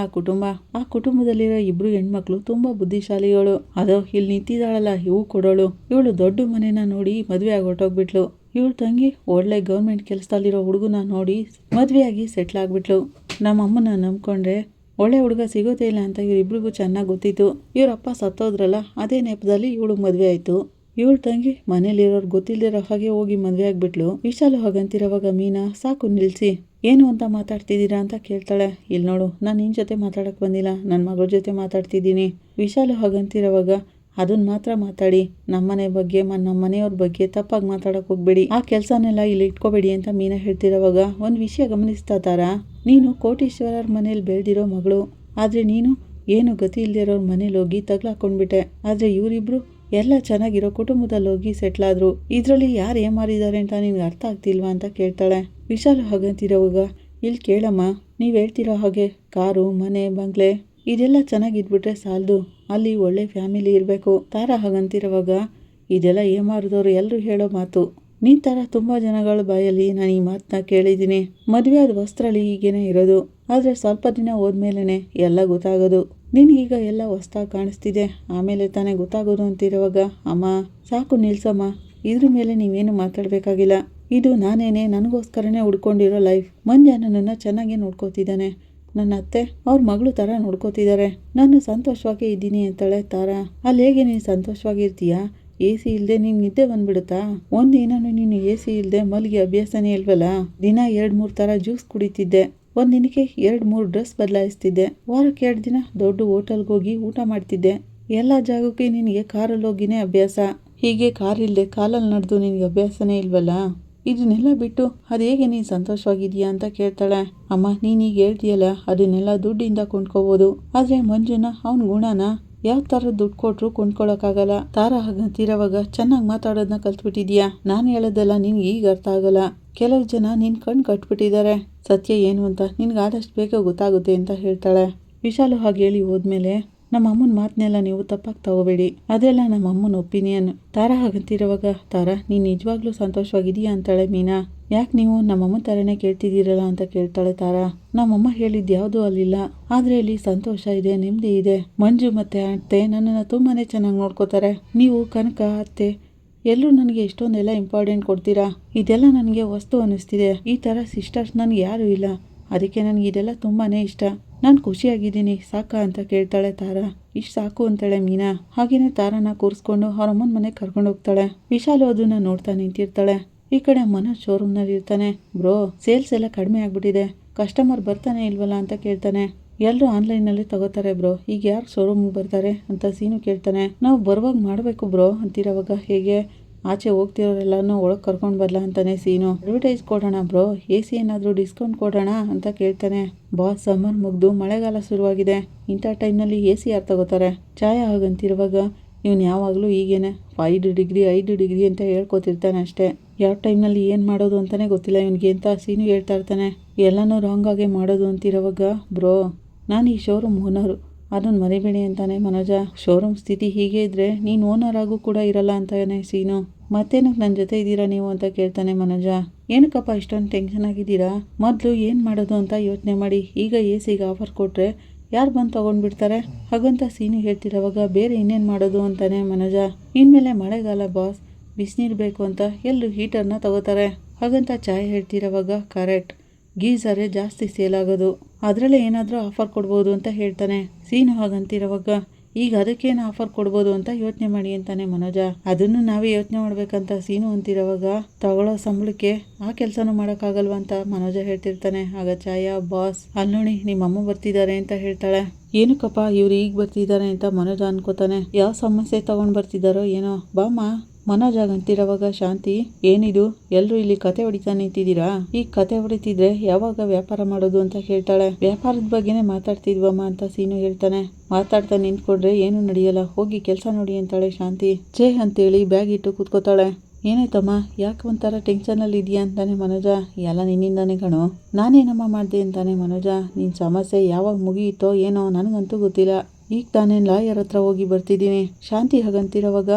ಆ ಕುಟುಂಬದಲ್ಲಿರೋ 2 ಹೆಣ್ಮಕ್ಳು ತುಂಬ ಬುದ್ಧಿಶಾಲಿಗಳು. ಅದೋ ಇಲ್ಲಿ ನಿಂತಿದ್ದಾಳಲ್ಲ ಇವು ಕೊಡೋಳು, ಇವಳು ದೊಡ್ಡ ಮನೆನ ನೋಡಿ ಮದುವೆ ಆಗಿ ಹೊರಟೋಗ್ಬಿಟ್ಲು. ಇವಳು ತಂಗಿ ಒಳ್ಳೆ ಗೌರ್ಮೆಂಟ್ ಕೆಲಸದಲ್ಲಿರೋ ಹುಡುಗನ ನೋಡಿ ಮದುವೆಯಾಗಿ ಸೆಟ್ಲ್ ಆಗ್ಬಿಟ್ಲು. ನಮ್ಮ ಅಮ್ಮನ ನಂಬ್ಕೊಂಡ್ರೆ ಒಳ್ಳೆ ಹುಡುಗ ಸಿಗೋದೇ ಇಲ್ಲ ಅಂತ ಇವರಿಬ್ರಿಗೂ ಚೆನ್ನಾಗಿ ಗೊತ್ತಿತ್ತು. ಇವರಪ್ಪ ಸತ್ತೋದ್ರಲ್ಲ, ಅದೇ ನೆಪದಲ್ಲಿ ಇವಳು ಮದುವೆ ಆಯಿತು. ಇವಳು ತಂಗಿ ಮನೇಲಿರೋರು ಗೊತ್ತಿಲ್ಲದಿರೋ ಹಾಗೆ ಹೋಗಿ ಮದುವೆ ಆಗ್ಬಿಟ್ಲು. ವಿಶಾಲು ಹಾಗಂತಿರೋವಾಗ ಮೀನಾ ಸಾಕು ನಿಲ್ಸಿ, ಏನು ಅಂತ ಮಾತಾಡ್ತಿದ್ದೀರಾ ಅಂತ ಕೇಳ್ತಾಳೆ. ಇಲ್ಲಿ ನೋಡು, ನಾನು ನಿನ್ನ ಜೊತೆ ಮಾತಾಡಕ್ಕೆ ಬಂದಿಲ್ಲ, ನನ್ನ ಮಗಳ ಜೊತೆ ಮಾತಾಡ್ತಿದ್ದೀನಿ. ವಿಶಾಲು ಹಾಗಂತಿರೋವಾಗ ಅದನ್ನ ಮಾತ್ರ ಮಾತಾಡಿ, ನಮ್ಮನೆ ಬಗ್ಗೆ ನಮ್ಮ ಮನೆಯವ್ರ ಬಗ್ಗೆ ತಪ್ಪಾಗಿ ಮಾತಾಡಕ್ಕೆ ಹೋಗ್ಬೇಡಿ, ಆ ಕೆಲಸನೆಲ್ಲ ಇಲ್ಲಿ ಇಟ್ಕೋಬೇಡಿ ಅಂತ ಮೀನಾ ಹೇಳ್ತಿರೋವಾಗ ಒಂದು ವಿಷಯ ಗಮನಿಸ್ತಾ ತಾರಾ, ನೀನು ಕೋಟೀಶ್ವರರ ಮನೇಲಿ ಬೆಳೆದಿರೋ ಮಗಳು, ಆದರೆ ನೀನು ಏನು ಗತಿ ಇಲ್ದಿರೋರ ಮನೇಲಿ ಹೋಗಿ ತಗ್ಲಾಕೊಂಡ್ಬಿಟ್ಟೆ. ಆದರೆ ಇವರಿಬ್ರು ಎಲ್ಲ ಚೆನ್ನಾಗಿರೋ ಕುಟುಂಬದಲ್ಲಿ ಹೋಗಿ ಸೆಟ್ಲ್ ಆದ್ರು. ಇದರಲ್ಲಿ ಯಾರು ಏಮಾರಿದ್ದಾರೆ ಅಂತ ನಿನ್ಗೆ ಅರ್ಥ ಆಗ್ತಿಲ್ವಾ ಅಂತ ಕೇಳ್ತಾಳೆ. ವಿಶಾಲು ಹಾಗಂತಿರೋವಾಗ, ಇಲ್ಲಿ ಕೇಳಮ್ಮ, ನೀವು ಹೇಳ್ತಿರೋ ಹಾಗೆ ಕಾರು, ಮನೆ, ಬಂಗ್ಲೆ ಇದೆಲ್ಲ ಚೆನ್ನಾಗಿದ್ಬಿಟ್ರೆ ಸಾಲದು, ಅಲ್ಲಿ ಒಳ್ಳೆ ಫ್ಯಾಮಿಲಿ ಇರಬೇಕು. ತಾರಾ ಹಾಗಂತಿರೋವಾಗ, ಇದೆಲ್ಲ ಏಮಾರಿದವರು ಎಲ್ಲರೂ ಹೇಳೋ ಮಾತು. ನೀನ್ ಥರ ತುಂಬ ಜನಗಳ ಬಾಯಲ್ಲಿ ನಾನು ಈ ಮಾತನ್ನ ಕೇಳಿದ್ದೀನಿ. ಮದುವೆ ಆದ ವಸ್ತ್ರದಲ್ಲಿ ಹೀಗೇನೆ ಇರೋದು, ಆದರೆ ಸ್ವಲ್ಪ ದಿನ ಹೋದ್ಮೇಲೆ ಎಲ್ಲ ಗೊತ್ತಾಗೋದು. ನಿನಗೀಗ ಎಲ್ಲ ಹೊಸ್ದಾಗಿ ಕಾಣಿಸ್ತಿದೆ, ಆಮೇಲೆ ತಾನೇ ಗೊತ್ತಾಗೋದು ಅಂತಿರುವಾಗ, ಅಮ್ಮ ಸಾಕು ನಿಲ್ಸಮ್ಮ, ಇದ್ರ ಮೇಲೆ ನೀವೇನು ಮಾತಾಡಬೇಕಾಗಿಲ್ಲ. ಇದು ನಾನೇನೆ ನನಗೋಸ್ಕರನೇ ಹುಡ್ಕೊಂಡಿರೋ ಲೈಫ್. ಮಂಜ ನನ್ನನ್ನು ಚೆನ್ನಾಗೇ ನೋಡ್ಕೋತಿದ್ದಾನೆ, ನನ್ನ ಅತ್ತೆ ಅವ್ರ ಮಗಳು ಥರ ನೋಡ್ಕೋತಿದ್ದಾರೆ, ನಾನು ಸಂತೋಷವಾಗಿ ಇದ್ದೀನಿ ಅಂತಾಳೆ ತಾರಾ. ಅಲ್ಲಿ ಹೇಗೆ ನೀನು ಸಂತೋಷವಾಗಿರ್ತೀಯಾ? AC ಇಲ್ಲದೆ ನೀನು ನಿದ್ದೆ ಬಂದ್ಬಿಡುತ್ತಾ? ಒಂದಿನೂ ನೀನು AC ಇಲ್ಲದೆ ಮಲ್ಗಿ ಅಭ್ಯಾಸನೇ ಇಲ್ವಲ್ಲ. ದಿನ 2-3 ಥರ ಜ್ಯೂಸ್ ಕುಡಿತಿದ್ದೆ, ಒಂದು ದಿನಕ್ಕೆ 2-3 ಡ್ರೆಸ್ ಬದಲಾಯಿಸ್ತಿದ್ದೆ, ವಾರಕ್ಕೆ 2 ದಿನ ದೊಡ್ಡ ಹೋಟೆಲ್ಗೆ ಹೋಗಿ ಊಟ ಮಾಡ್ತಿದ್ದೆ. ಎಲ್ಲ ಜಾಗಕ್ಕೆ ನಿನಗೆ ಕಾರಲ್ಲಿ ಹೋಗಿನೇ ಅಭ್ಯಾಸ. ಹೀಗೆ ಕಾರ್ ಇಲ್ಲದೆ ಕಾಲಲ್ಲಿ ನಡೆದು ನಿನಗೆ ಅಭ್ಯಾಸನೇ ಇಲ್ವಲ್ಲ. ಇದನ್ನೆಲ್ಲ ಬಿಟ್ಟು ಅದು ಹೇಗೆ ನೀನು ಸಂತೋಷವಾಗಿದೆಯಾ ಅಂತ ಕೇಳ್ತಾಳೆ. ಅಮ್ಮ, ನೀನೀಗ ಹೇಳ್ತೀಯಲ್ಲ, ಅದನ್ನೆಲ್ಲ ದುಡ್ಡಿಂದ ಕೊಂಡ್ಕೋಬೋದು, ಆದರೆ ಮಂಜುನ ಅವನ ಗುಣನ ಯಾವ ಥರ ದುಡ್ಡು ಕೊಟ್ಟರು ಕೊಂಡ್ಕೊಳಕ್ಕಾಗಲ್ಲ. ತಾರಾ ಹಾಗಂತಿರೋವಾಗ, ಚೆನ್ನಾಗಿ ಮಾತಾಡೋದನ್ನ ಕಲ್ತ್ಬಿಟ್ಟಿದ್ಯಾ. ನಾನು ಹೇಳೋದೆಲ್ಲ ನಿನ್ಗೆ ಈಗ ಅರ್ಥ ಆಗಲ್ಲ. ಕೆಲವು ಜನ ನಿನ್ನ ಕಣ್ಣು ಕಟ್ಬಿಟ್ಟಿದ್ದಾರೆ, ಸತ್ಯ ಏನು ಅಂತ ನಿನ್ಗೆ ಆದಷ್ಟು ಬೇಗ ಗೊತ್ತಾಗುತ್ತೆ ಅಂತ ಹೇಳ್ತಾಳೆ. ವಿಶಾಲು ಹಾಗೆ ಹೇಳಿ ಹೋದ್ಮೇಲೆ, ನಮ್ಮ ಅಮ್ಮನ ಮಾತನ್ನೆಲ್ಲ ನೀವು ತಪ್ಪಾಗಿ ತಗೋಬೇಡಿ, ಅದೆಲ್ಲ ನಮ್ಮ ಅಮ್ಮನ ಒಪಿನಿಯನ್. ತಾರಾ ಹಾಗಂತಿರೋವಾಗ, ತಾರಾ ನೀನು ನಿಜವಾಗ್ಲೂ ಸಂತೋಷವಾಗಿದೆಯಾ ಅಂತಾಳೆ ಮೀನಾ. ಯಾಕೆ ನೀವು ನಮ್ಮಮ್ಮ ಥರನೇ ಕೇಳ್ತಿದ್ದೀರಲ್ಲ ಅಂತ ಕೇಳ್ತಾಳೆ ತಾರಾ. ನಮ್ಮಮ್ಮ ಹೇಳಿದ್ದು ಯಾವುದೂ ಅಲ್ಲಿಲ್ಲ, ಆದರೆ ಇಲ್ಲಿ ಸಂತೋಷ ಇದೆ, ನೆಮ್ಮದಿ ಇದೆ. ಮಂಜು ಮತ್ತೆ ಅತ್ತೆ ನನ್ನನ್ನು ತುಂಬಾ ಚೆನ್ನಾಗಿ ನೋಡ್ಕೋತಾರೆ. ನೀವು ಕನಕ, ಅತ್ತೆ ಎಲ್ಲರೂ ನನಗೆ ಎಷ್ಟೊಂದೆಲ್ಲ ಇಂಪಾರ್ಟೆಂಟ್ ಕೊಡ್ತೀರಾ. ಇದೆಲ್ಲ ನನಗೆ ವಸ್ತು ಅನ್ನಿಸ್ತಿದೆ. ಈ ಥರ ಸಿಸ್ಟರ್ಸ್ ನನಗೆ ಯಾರೂ ಇಲ್ಲ, ಅದಕ್ಕೆ ನನಗೆ ಇದೆಲ್ಲ ತುಂಬಾ ಇಷ್ಟ. ನಾನು ಖುಷಿಯಾಗಿದ್ದೀನಿ, ಸಾಕಾ ಅಂತ ಕೇಳ್ತಾಳೆ ತಾರಾ. ಇಷ್ಟು ಸಾಕು ಅಂತಾಳೆ ಮೀನಾ. ಹಾಗೇನೆ ತಾರಾನ ಕೂರಿಸ್ಕೊಂಡು ಅವ್ರ ಅಮ್ಮನ ಮನೆಗೆ ಕರ್ಕೊಂಡು ಹೋಗ್ತಾಳೆ. ವಿಶಾಲು ಅದನ್ನ ನೋಡ್ತಾ ನಿಂತಿರ್ತಾಳೆ. ಈ ಕಡೆ ಮನೋಜ್ ಶೋರೂಮ್ನಲ್ಲಿ ಇರ್ತಾನೆ. ಬ್ರೋ, ಸೇಲ್ಸ್ ಎಲ್ಲ ಕಡಿಮೆ ಆಗ್ಬಿಟ್ಟಿದೆ, ಕಸ್ಟಮರ್ ಬರ್ತಾನೆ ಇಲ್ವಲ್ಲ ಅಂತ ಕೇಳ್ತಾನೆ. ಎಲ್ಲರೂ ಆನ್ಲೈನಲ್ಲಿ ತಗೋತಾರೆ ಬ್ರೋ, ಈಗ ಯಾರು ಶೋರೂಮ್ಗೆ ಬರ್ತಾರೆ ಅಂತ ಸೀನು ಕೇಳ್ತಾನೆ. ನಾವು ಬರುವಾಗ ಮಾಡಬೇಕು ಬ್ರೋ ಅಂತಿರೋವಾಗ, ಹೇಗೆ ಆಚೆ ಹೋಗ್ತಿರೋರೆಲ್ಲನೂ ಒಳಗೆ ಕರ್ಕೊಂಡು ಬರಲ್ಲ ಅಂತಾನೆ ಸೀನು. ಅಡ್ವರ್ಟೈಸ್ ಕೊಡೋಣ ಬ್ರೋ, AC ಏನಾದರೂ ಡಿಸ್ಕೌಂಟ್ ಕೊಡೋಣ ಅಂತ ಕೇಳ್ತಾನೆ. ಬಾಸ್, ಸಮ್ಮರ್ ಮುಗ್ದು ಮಳೆಗಾಲ ಶುರುವಾಗಿದೆ, ಇಂಥ ಟೈಮ್ನಲ್ಲಿ AC ಯಾರು ತಗೋತಾರೆ? ಛಾಯಾ ಹಾಗಂತಿರುವಾಗ, ಇವನು ಯಾವಾಗಲೂ ಹೀಗೇನೆ 5 ಡಿಗ್ರಿ ಅಂತ ಹೇಳ್ಕೊತಿರ್ತಾನೆ ಅಷ್ಟೇ. ಯಾವ ಟೈಮ್ನಲ್ಲಿ ಏನು ಮಾಡೋದು ಅಂತಲೇ ಗೊತ್ತಿಲ್ಲ ಇವನಿಗೆ ಅಂತ ಸೀನು ಹೇಳ್ತಾ ಇರ್ತಾನೆ. ಎಲ್ಲನೂ ರಾಂಗ್ ಆಗೇ ಮಾಡೋದು ಅಂತಿರೋವಾಗ, ಬ್ರೋ ನಾನು ಈ ಶೋರೂಮ್ ಓನರು, ಅದನ್ನು ಮರಿಬೇಡಿ ಅಂತಾನೆ ಮನೋಜ. ಶೋರೂಮ್ ಸ್ಥಿತಿ ಹೀಗೆ ಇದ್ರೆ ನೀನು ಓನರ್ ಆಗು ಕೂಡ ಇರಲ್ಲ ಅಂತಾನೆ ಸೀನು. ಮತ್ತೇನಕ್ಕೆ ನನ್ನ ಜೊತೆ ಇದ್ದೀರಾ ನೀವು ಅಂತ ಕೇಳ್ತಾನೆ ಮನೋಜ. ಏನಕ್ಕಪ್ಪ ಇಷ್ಟೊಂದು ಟೆನ್ಷನ್ ಆಗಿದ್ದೀರಾ? ಮೊದಲು ಏನು ಮಾಡೋದು ಅಂತ ಯೋಚನೆ ಮಾಡಿ. ಈಗ AC ಆಫರ್ ಕೊಟ್ಟರೆ ಯಾರು ಬಂದು ತೊಗೊಂಡ್ಬಿಡ್ತಾರೆ ಹಾಗಂತ ಸೀನು ಹೇಳ್ತಿರೋವಾಗ, ಬೇರೆ ಇನ್ನೇನು ಮಾಡೋದು ಅಂತಾನೆ ಮನೋಜ. ಇನ್ಮೇಲೆ ಮಳೆಗಾಲ ಬಾಸ್, ಬಿಸಿನೀರು ಬೇಕು ಅಂತ ಎಲ್ಲರೂ ಹೀಟರ್ನ ತಗೋತಾರೆ ಹಾಗಂತ ಚಾಯ್ ಹೇಳ್ತಿರೋವಾಗ, ಕರೆಕ್ಟ್, ಗೀಸರೇ ಜಾಸ್ತಿ ಸೇಲ್ ಆಗೋದು, ಅದರಲ್ಲೇ ಏನಾದರೂ ಆಫರ್ ಕೊಡ್ಬೋದು ಅಂತ ಹೇಳ್ತಾನೆ ಸೀನು. ಹಾಗಂತಿರೋವಾಗ, ಈಗ ಅದಕ್ಕೇನು ಆಫರ್ ಕೊಡ್ಬೋದು ಅಂತ ಯೋಚನೆ ಮಾಡಿ ಅಂತಾನೆ ಮನೋಜ. ಅದನ್ನು ನಾವೇ ಯೋಚನೆ ಮಾಡ್ಬೇಕಂತ ಸೀನು ಅಂತಿರೋವಾಗ, ತಗೊಳ್ಳೋ ಸಂಬಳಕ್ಕೆ ಆ ಕೆಲಸನೂ ಮಾಡೋಕ್ಕಾಗಲ್ವ ಅಂತ ಮನೋಜ ಹೇಳ್ತಿರ್ತಾನೆ. ಆಗ ಛಾಯಾ, ಬಾಸ್ ಅಲ್ಲಿ ನೋಡಿ ನಿಮ್ಮಮ್ಮ ಬರ್ತಿದ್ದಾರೆ ಅಂತ ಹೇಳ್ತಾಳೆ. ಏನಕ್ಕಪ್ಪ ಇವ್ರು ಈಗ ಬರ್ತಿದ್ದಾರೆ ಅಂತ ಮನೋಜ ಅನ್ಕೋತಾನೆ. ಯಾವ ಸಮಸ್ಯೆ ತಗೊಂಡು ಬರ್ತಿದ್ದಾರೋ ಏನೋ. ಬಾಮ್ಮ ಮನೋಜ್ ಆಗಂತಿರೋವಾಗ ಶಾಂತಿ, ಏನಿದು ಎಲ್ರು ಇಲ್ಲಿ ಕತೆ ಹೊಡಿತಾ ನಿಂತಿದ್ದೀರಾ? ಈ ಕತೆ ಹೊಡಿತಿದ್ರೆ ಯಾವಾಗ ವ್ಯಾಪಾರ ಮಾಡೋದು ಅಂತ ಕೇಳ್ತಾಳೆ. ವ್ಯಾಪಾರದ ಬಗ್ಗೆನೇ ಮಾತಾಡ್ತಿದ್ವಮ್ಮ ಅಂತ ಸೀನು ಹೇಳ್ತಾನೆ. ಮಾತಾಡ್ತಾ ನಿಂತ್ಕೊಂಡ್ರೆ ಏನು ನಡೆಯಲ್ಲ, ಹೋಗಿ ಕೆಲಸ ನೋಡಿ ಅಂತಾಳೆ ಶಾಂತಿ. ಛೇ ಅಂತೇಳಿ ಬ್ಯಾಗ್ ಇಟ್ಟು ಕೂತ್ಕೋತಾಳೆ. ಏನಾಯ್ತಮ್ಮ, ಯಾಕೆ ಒಂಥರ ಟೆನ್ಷನಲ್ಲಿ ಇದೆಯಾ ಅಂತಾನೆ ಮನೋಜ. ಎಲ್ಲ ನಿನ್ನಿಂದಾನೆ ಕಣೋ. ನಾನೇನಮ್ಮ ಮಾಡಿದೆ ಅಂತಾನೆ ಮನೋಜ. ನಿನ್ನ ಸಮಸ್ಯೆ ಯಾವಾಗ ಮುಗಿಯಿತೋ ಏನೋ ನನಗಂತೂ ಗೊತ್ತಿಲ್ಲ. ಈಗ ತಾನೇ ಲಾಯರ್ ಹತ್ರ ಹೋಗಿ ಬರ್ತಿದ್ದೀನಿ. ಶಾಂತಿ ಹಾಗಂತಿರೋವಾಗ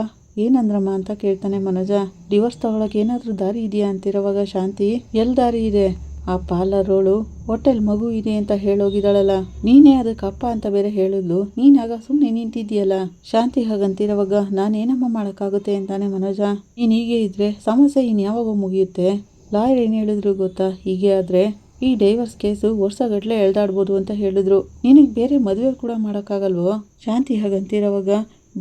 ಏನಂದ್ರಮ್ಮ ಅಂತ ಕೇಳ್ತಾನೆ ಮನೋಜ. ಡಿವೋರ್ಸ್ ತಗೊಳಕ್ಕೆ ಏನಾದರೂ ದಾರಿ ಇದೆಯಾ ಅಂತಿರೋವಾಗ ಶಾಂತಿ, ಎಲ್ಲಿ ದಾರಿ ಇದೆ? ಆ ಪಾರ್ಲರೋಳು ಹೋಟೆಲ್ ಮಗು ಇದೆ ಅಂತ ಹೇಳೋಗಿದ್ದಾಳಲ್ಲ, ನೀನೇ ಅದಕ್ಕೆ ಅಪ್ಪ ಅಂತ ಬೇರೆ ಹೇಳಿದ್ಲು. ನೀನಾಗ ಸುಮ್ಮನೆ ನಿಂತಿದ್ದೀಯಲ್ಲ. ಶಾಂತಿ ಹಾಗಂತಿರೋವಾಗ ನಾನೇನಮ್ಮ ಮಾಡೋಕ್ಕಾಗುತ್ತೆ ಅಂತಾನೆ ಮನೋಜ. ನೀನು ಹೀಗೆ ಇದ್ರೆ ಸಮಸ್ಯೆ ಇನ್ಯಾವಾಗೋ ಮುಗಿಯುತ್ತೆ. ಲಾಯರ್ ಏನು ಹೇಳಿದ್ರು ಗೊತ್ತಾ? ಹೀಗೆ ಆದರೆ ಈ ಡೈವರ್ಸ್ ಕೇಸು ವರ್ಷಗಟ್ಟಲೆ ಎಳ್ದಾಡ್ಬೋದು ಅಂತ ಹೇಳಿದ್ರು. ನಿನಗೆ ಬೇರೆ ಮದುವೆ ಕೂಡ ಮಾಡೋಕ್ಕಾಗಲ್ವೋ? ಶಾಂತಿ ಹಾಗಂತಿರೋವಾಗ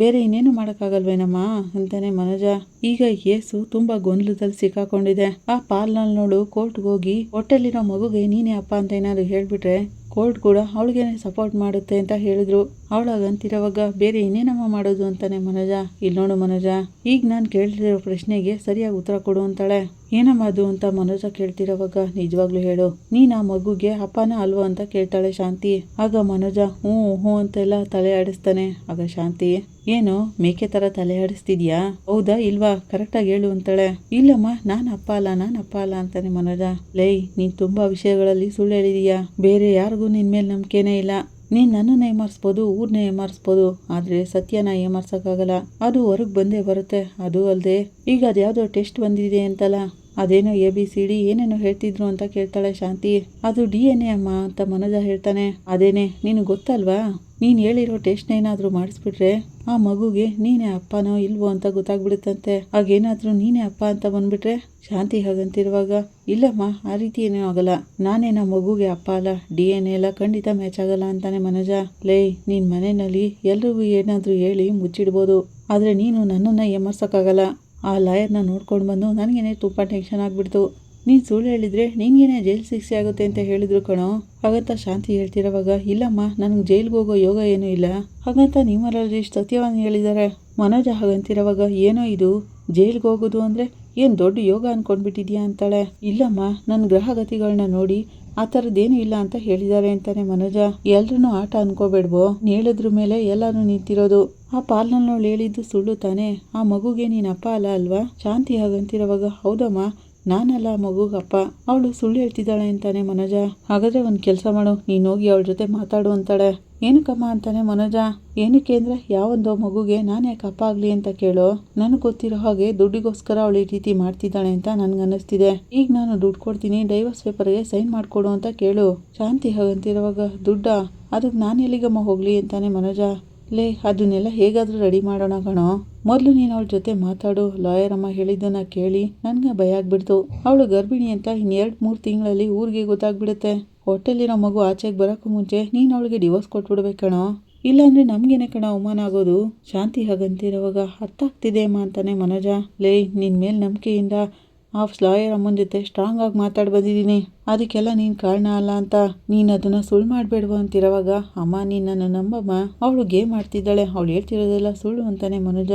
ಬೇರೆ ಇನ್ನೇನು ಮಾಡೋಕ್ಕಾಗಲ್ವೇನಮ್ಮ ಅಂತಾನೆ ಮನೋಜ. ಈಗ ಕೇಸು ತುಂಬಾ ಗೊಂದಲದಲ್ಲಿ ಸಿಕ್ಕಾಕೊಂಡಿದೆ. ಆ ಪಾರ್ಲರ್ನೋಳು ಕೋರ್ಟ್ಗೆ ಹೋಗಿ ಹೊಟ್ಟೆಲಿರೋ ಮಗುಗೆ ನೀನೇ ಅಪ್ಪ ಅಂತ ಏನಾದ್ರು ಹೇಳ್ಬಿಟ್ರೆ ಕೋರ್ಟ್ ಕೂಡ ಅವಳಿಗೇನೆ ಸಪೋರ್ಟ್ ಮಾಡುತ್ತೆ ಅಂತ ಹೇಳಿದ್ರು. ಅವಳಾಗಂತಿರೋವಾಗ ಬೇರೆ ಇನ್ನೇನಮ್ಮ ಮಾಡೋದು ಅಂತಾನೆ ಮನೋಜ. ಇಲ್ಲಿ ನೋಡು ಮನೋಜ, ಈಗ ನಾನು ಕೇಳ್ತಿರೋ ಪ್ರಶ್ನೆಗೆ ಸರಿಯಾಗಿ ಉತ್ತರ ಕೊಡು ಅಂತಾಳೆ. ಏನಮ್ಮ ಅದು ಅಂತ ಮನೋಜ ಕೇಳ್ತಿರೋವಾಗ, ನಿಜವಾಗ್ಲೂ ಹೇಳು, ನೀನು ಆ ಮಗುಗೆ ಅಪ್ಪನ ಅಲ್ವಾ ಅಂತ ಕೇಳ್ತಾಳೆ ಶಾಂತಿ. ಆಗ ಮನೋಜ ಹ್ಞೂ ಹ್ಞೂ ಅಂತೆಲ್ಲ ತಲೆ ಆಡಿಸ್ತಾನೆ. ಆಗ ಶಾಂತಿ, ಏನು ಮೇಕೆ ತರ ತಲೆ ಆಡಿಸ್ತಿದ್ಯಾ? ಹೌದಾ ಇಲ್ವಾ? ಕರೆಕ್ಟಾಗಿ ಹೇಳು ಅಂತಾಳೆ. ಇಲ್ಲಮ್ಮ, ನಾನು ಅಪ್ಪ ಅಲ್ಲ ಅಂತಾನೆ ಮನೋಜ. ಲೈ, ನೀನ್ ತುಂಬಾ ವಿಷಯಗಳಲ್ಲಿ ಸುಳ್ಳು ಹೇಳಿದೀಯಾ. ಬೇರೆ ಯಾರಿಗೂ ನಿನ್ ಮೇಲೆ ನಂಬಿಕೆನೇ ಇಲ್ಲ. ನೀನ್ ನನ್ನನ್ನ ಏಮಾರಿಸ್ಬೋದು, ಊರ್ನ ಏಮಾರಿಸ್ಬೋದು, ಆದ್ರೆ ಸತ್ಯನ ಏಮಾರ್ಸಕ್ಕಾಗಲ್ಲ. ಅದು ಹೊರಗೆ ಬಂದೇ ಬರುತ್ತೆ. ಅದು ಅಲ್ಲದೆ ಈಗ ಅದ್ಯಾವುದೋ ಟೆಸ್ಟ್ ಬಂದಿದೆ ಅಂತಲ್ಲ, ಅದೇನೋ ABCD ಏನೇನೋ ಹೇಳ್ತಿದ್ರು ಅಂತ ಕೇಳ್ತಾಳೆ ಶಾಂತಿ. ಅದು DNA ಅಮ್ಮ ಅಂತ ಮನೋಜ ಹೇಳ್ತಾನೆ. ಅದೇನೆ, ನೀನು ಗೊತ್ತಲ್ವಾ? ನೀನು ಹೇಳಿರೋ ಟೆಸ್ಟ್ ಏನಾದರೂ ಮಾಡಿಸ್ಬಿಟ್ರೆ ಆ ಮಗುಗೆ ನೀನೇ ಅಪ್ಪನೋ ಇಲ್ವೋ ಅಂತ ಗೊತ್ತಾಗ್ಬಿಡುತ್ತಂತೆ. ಹಾಗೇನಾದ್ರೂ ನೀನೇ ಅಪ್ಪ ಅಂತ ಬಂದ್ಬಿಟ್ರೆ ಶಾಂತಿ ಹಾಗಂತಿರುವಾಗ, ಇಲ್ಲಮ್ಮ ಆ ರೀತಿ ಏನೂ ಆಗಲ್ಲ, ನಾನೇನ ಮಗುಗೆ ಅಪ್ಪ ಅಲ್ಲ, DNA ಎಲ್ಲ ಖಂಡಿತ ಮ್ಯಾಚ್ ಆಗಲ್ಲ ಅಂತಾನೆ ಮನೋಜ. ಲೈ, ನೀನ್ ಮನೆಯಲ್ಲಿ ಎಲ್ರಿಗೂ ಏನಾದರೂ ಹೇಳಿ ಮುಚ್ಚಿಡ್ಬೋದು, ಆದ್ರೆ ನೀನು ನನ್ನನ್ನ ಏಮರ್ಸಕ್ಕಾಗಲ್ಲ. ಆ ಲಾಯರ್ನ ನೋಡ್ಕೊಂಡು ಬಂದು ನನಗೇನೆ ತುಂಬ ಟೆನ್ಷನ್ ಆಗ್ಬಿಡ್ತು. ನೀನು ಸುಳ್ಳು ಹೇಳಿದ್ರೆ ನಿನ್ಗೇನೆ ಜೈಲ್ ಶಿಕ್ಷೆ ಆಗುತ್ತೆ ಅಂತ ಹೇಳಿದ್ರು ಕಣೋ. ಹಾಗಂತ ಶಾಂತಿ ಹೇಳ್ತಿರೋವಾಗ, ಇಲ್ಲಮ್ಮ, ನನಗೆ ಜೈಲ್ಗೆ ಹೋಗೋ ಯೋಗ ಏನೂ ಇಲ್ಲ ಹಾಗಂತ ನಿಮ್ಮಲ್ಲಿ ಸತ್ಯವನ್ನು ಹೇಳಿದ್ದಾರೆ. ಮನೋಜ ಹಾಗಂತಿರೋವಾಗ, ಏನೋ ಇದು ಜೈಲ್ಗೆ ಹೋಗೋದು ಅಂದರೆ ಏನು ದೊಡ್ಡ ಯೋಗ ಅಂದ್ಕೊಂಡ್ಬಿಟ್ಟಿದ್ಯಾ ಅಂತಾಳೆ. ಇಲ್ಲಮ್ಮ, ನನ್ನ ಗ್ರಹಗತಿಗಳನ್ನ ನೋಡಿ ಆ ಥರದ್ದೇನು ಇಲ್ಲ ಅಂತ ಹೇಳಿದ್ದಾರೆ ಅಂತಾನೆ ಮನೋಜ. ಎಲ್ರೂ ಆಟ ಅನ್ಕೋಬೇಡ್ವೋ, ಹೇಳಿದ್ರ ಮೇಲೆ ಎಲ್ಲರೂ ನಿಂತಿರೋದು. ಆ ಪಾಲ್ನಲ್ಲವಳು ಹೇಳಿದ್ದು ಸುಳ್ಳು ತಾನೆ? ಆ ಮಗುಗೆ ನೀನು ಅಪ್ಪ ಅಲ್ವಾ? ಶಾಂತಿ ಹಾಗಂತಿರೋವಾಗ, ಹೌದಮ್ಮ, ನಾನಲ್ಲ ಆ ಮಗುಗಪ್ಪ, ಅವಳು ಸುಳ್ಳು ಹೇಳ್ತಿದ್ದಾಳೆ ಅಂತಾನೆ ಮನೋಜ. ಹಾಗಾದ್ರೆ ಒಂದು ಕೆಲಸ ಮಾಡು, ನೀನು ಹೋಗಿ ಅವಳ ಜೊತೆ ಮಾತಾಡು ಅಂತಾಳೆ. ಏನಕ್ಕಮ್ಮ ಅಂತಾನೆ ಮನೋಜ. ಏನಕ್ಕೆ ಅಂದರೆ, ಯಾವೊಂದೋ ಮಗುಗೆ ನಾನು ಯಾಕೆ ಅಪ್ಪ ಆಗಲಿ ಅಂತ ಕೇಳೋ. ನನಗೆ ಗೊತ್ತಿರೋ ಹಾಗೆ ದುಡ್ಡಿಗೋಸ್ಕರ ಅವಳು ಈ ರೀತಿ ಮಾಡ್ತಿದ್ದಾಳೆ ಅಂತ ನನಗನ್ನಿಸ್ತಿದೆ. ಈಗ ನಾನು ದುಡ್ಡು ಕೊಡ್ತೀನಿ, ಡೈವರ್ಸ್ ಪೇಪರ್ಗೆ ಸೈನ್ ಮಾಡಿಕೊಡು ಅಂತ ಕೇಳು. ಶಾಂತಿ ಹಾಗಂತಿರುವಾಗ, ದುಡ್ಡಾ? ಅದಕ್ಕೆ ನಾನು ಎಲ್ಲಿಗಮ್ಮ ಹೋಗಲಿ ಅಂತಾನೆ ಮನೋಜ. ಲೇ, ಅದನ್ನೆಲ್ಲ ಹೇಗಾದರೂ ರೆಡಿ ಮಾಡೋಣ ಕಣೋ. ಮೊದಲು ನೀನು ಅವಳ ಜೊತೆ ಮಾತಾಡು. ಲಾಯರ್ ಅಮ್ಮ ಹೇಳಿದ್ದನ್ನ ಕೇಳಿ ನನಗೆ ಭಯ ಆಗ್ಬಿಡ್ತು. ಅವಳು ಗರ್ಭಿಣಿ ಅಂತ ಇನ್ನು 2-3 ತಿಂಗಳಲ್ಲಿ ಊರಿಗೆ ಗೊತ್ತಾಗ್ಬಿಡುತ್ತೆ. ಹೊಟ್ಟೆಲಿರೋ ಮಗು ಆಚೆಗೆ ಬರೋಕ್ಕೂ ಮುಂಚೆ ನೀನು ಅವಳಿಗೆ ಡಿವೋರ್ಸ್ ಕೊಟ್ಬಿಡ್ಬೇಕು ಕಣೋ. ಇಲ್ಲಾಂದ್ರೆ ನಮ್ಗೇನೆ ಕಣ ಅವಮಾನ ಆಗೋದು. ಶಾಂತಿ ಹಾಗಂತಿರೋವಾಗ, ಅರ್ಥ ಆಗ್ತಿದೆ ಅಮ್ಮ ಅಂತಾನೆ ಮನೋಜ. ಲೇ, ನಿನ್ನ ಮೇಲೆ ನಂಬಿಕೆಯಿಂದ ಆ ಲಾಯರ್ ಅಮ್ಮನ ಜೊತೆ ಸ್ಟ್ರಾಂಗ್ ಆಗಿ ಮಾತಾಡಿ ಬಂದಿದ್ದೀನಿ. ಅದಕ್ಕೆಲ್ಲ ನೀನು ಕಾರಣ ಅಲ್ಲ ಅಂತ. ನೀನು ಅದನ್ನು ಸುಳ್ಳು ಮಾಡಬೇಡ್ವ ಅಂತಿರೋವಾಗ, ಅಮ್ಮ ನೀನು ನನ್ನ ನಂಬಮ್ಮ, ಅವಳು ಗೇಮ್ ಆಡ್ತಿದ್ದಾಳೆ, ಅವಳು ಹೇಳ್ತಿರೋದೆಲ್ಲ ಸುಳ್ಳು ಅಂತಾನೆ ಮನೋಜ.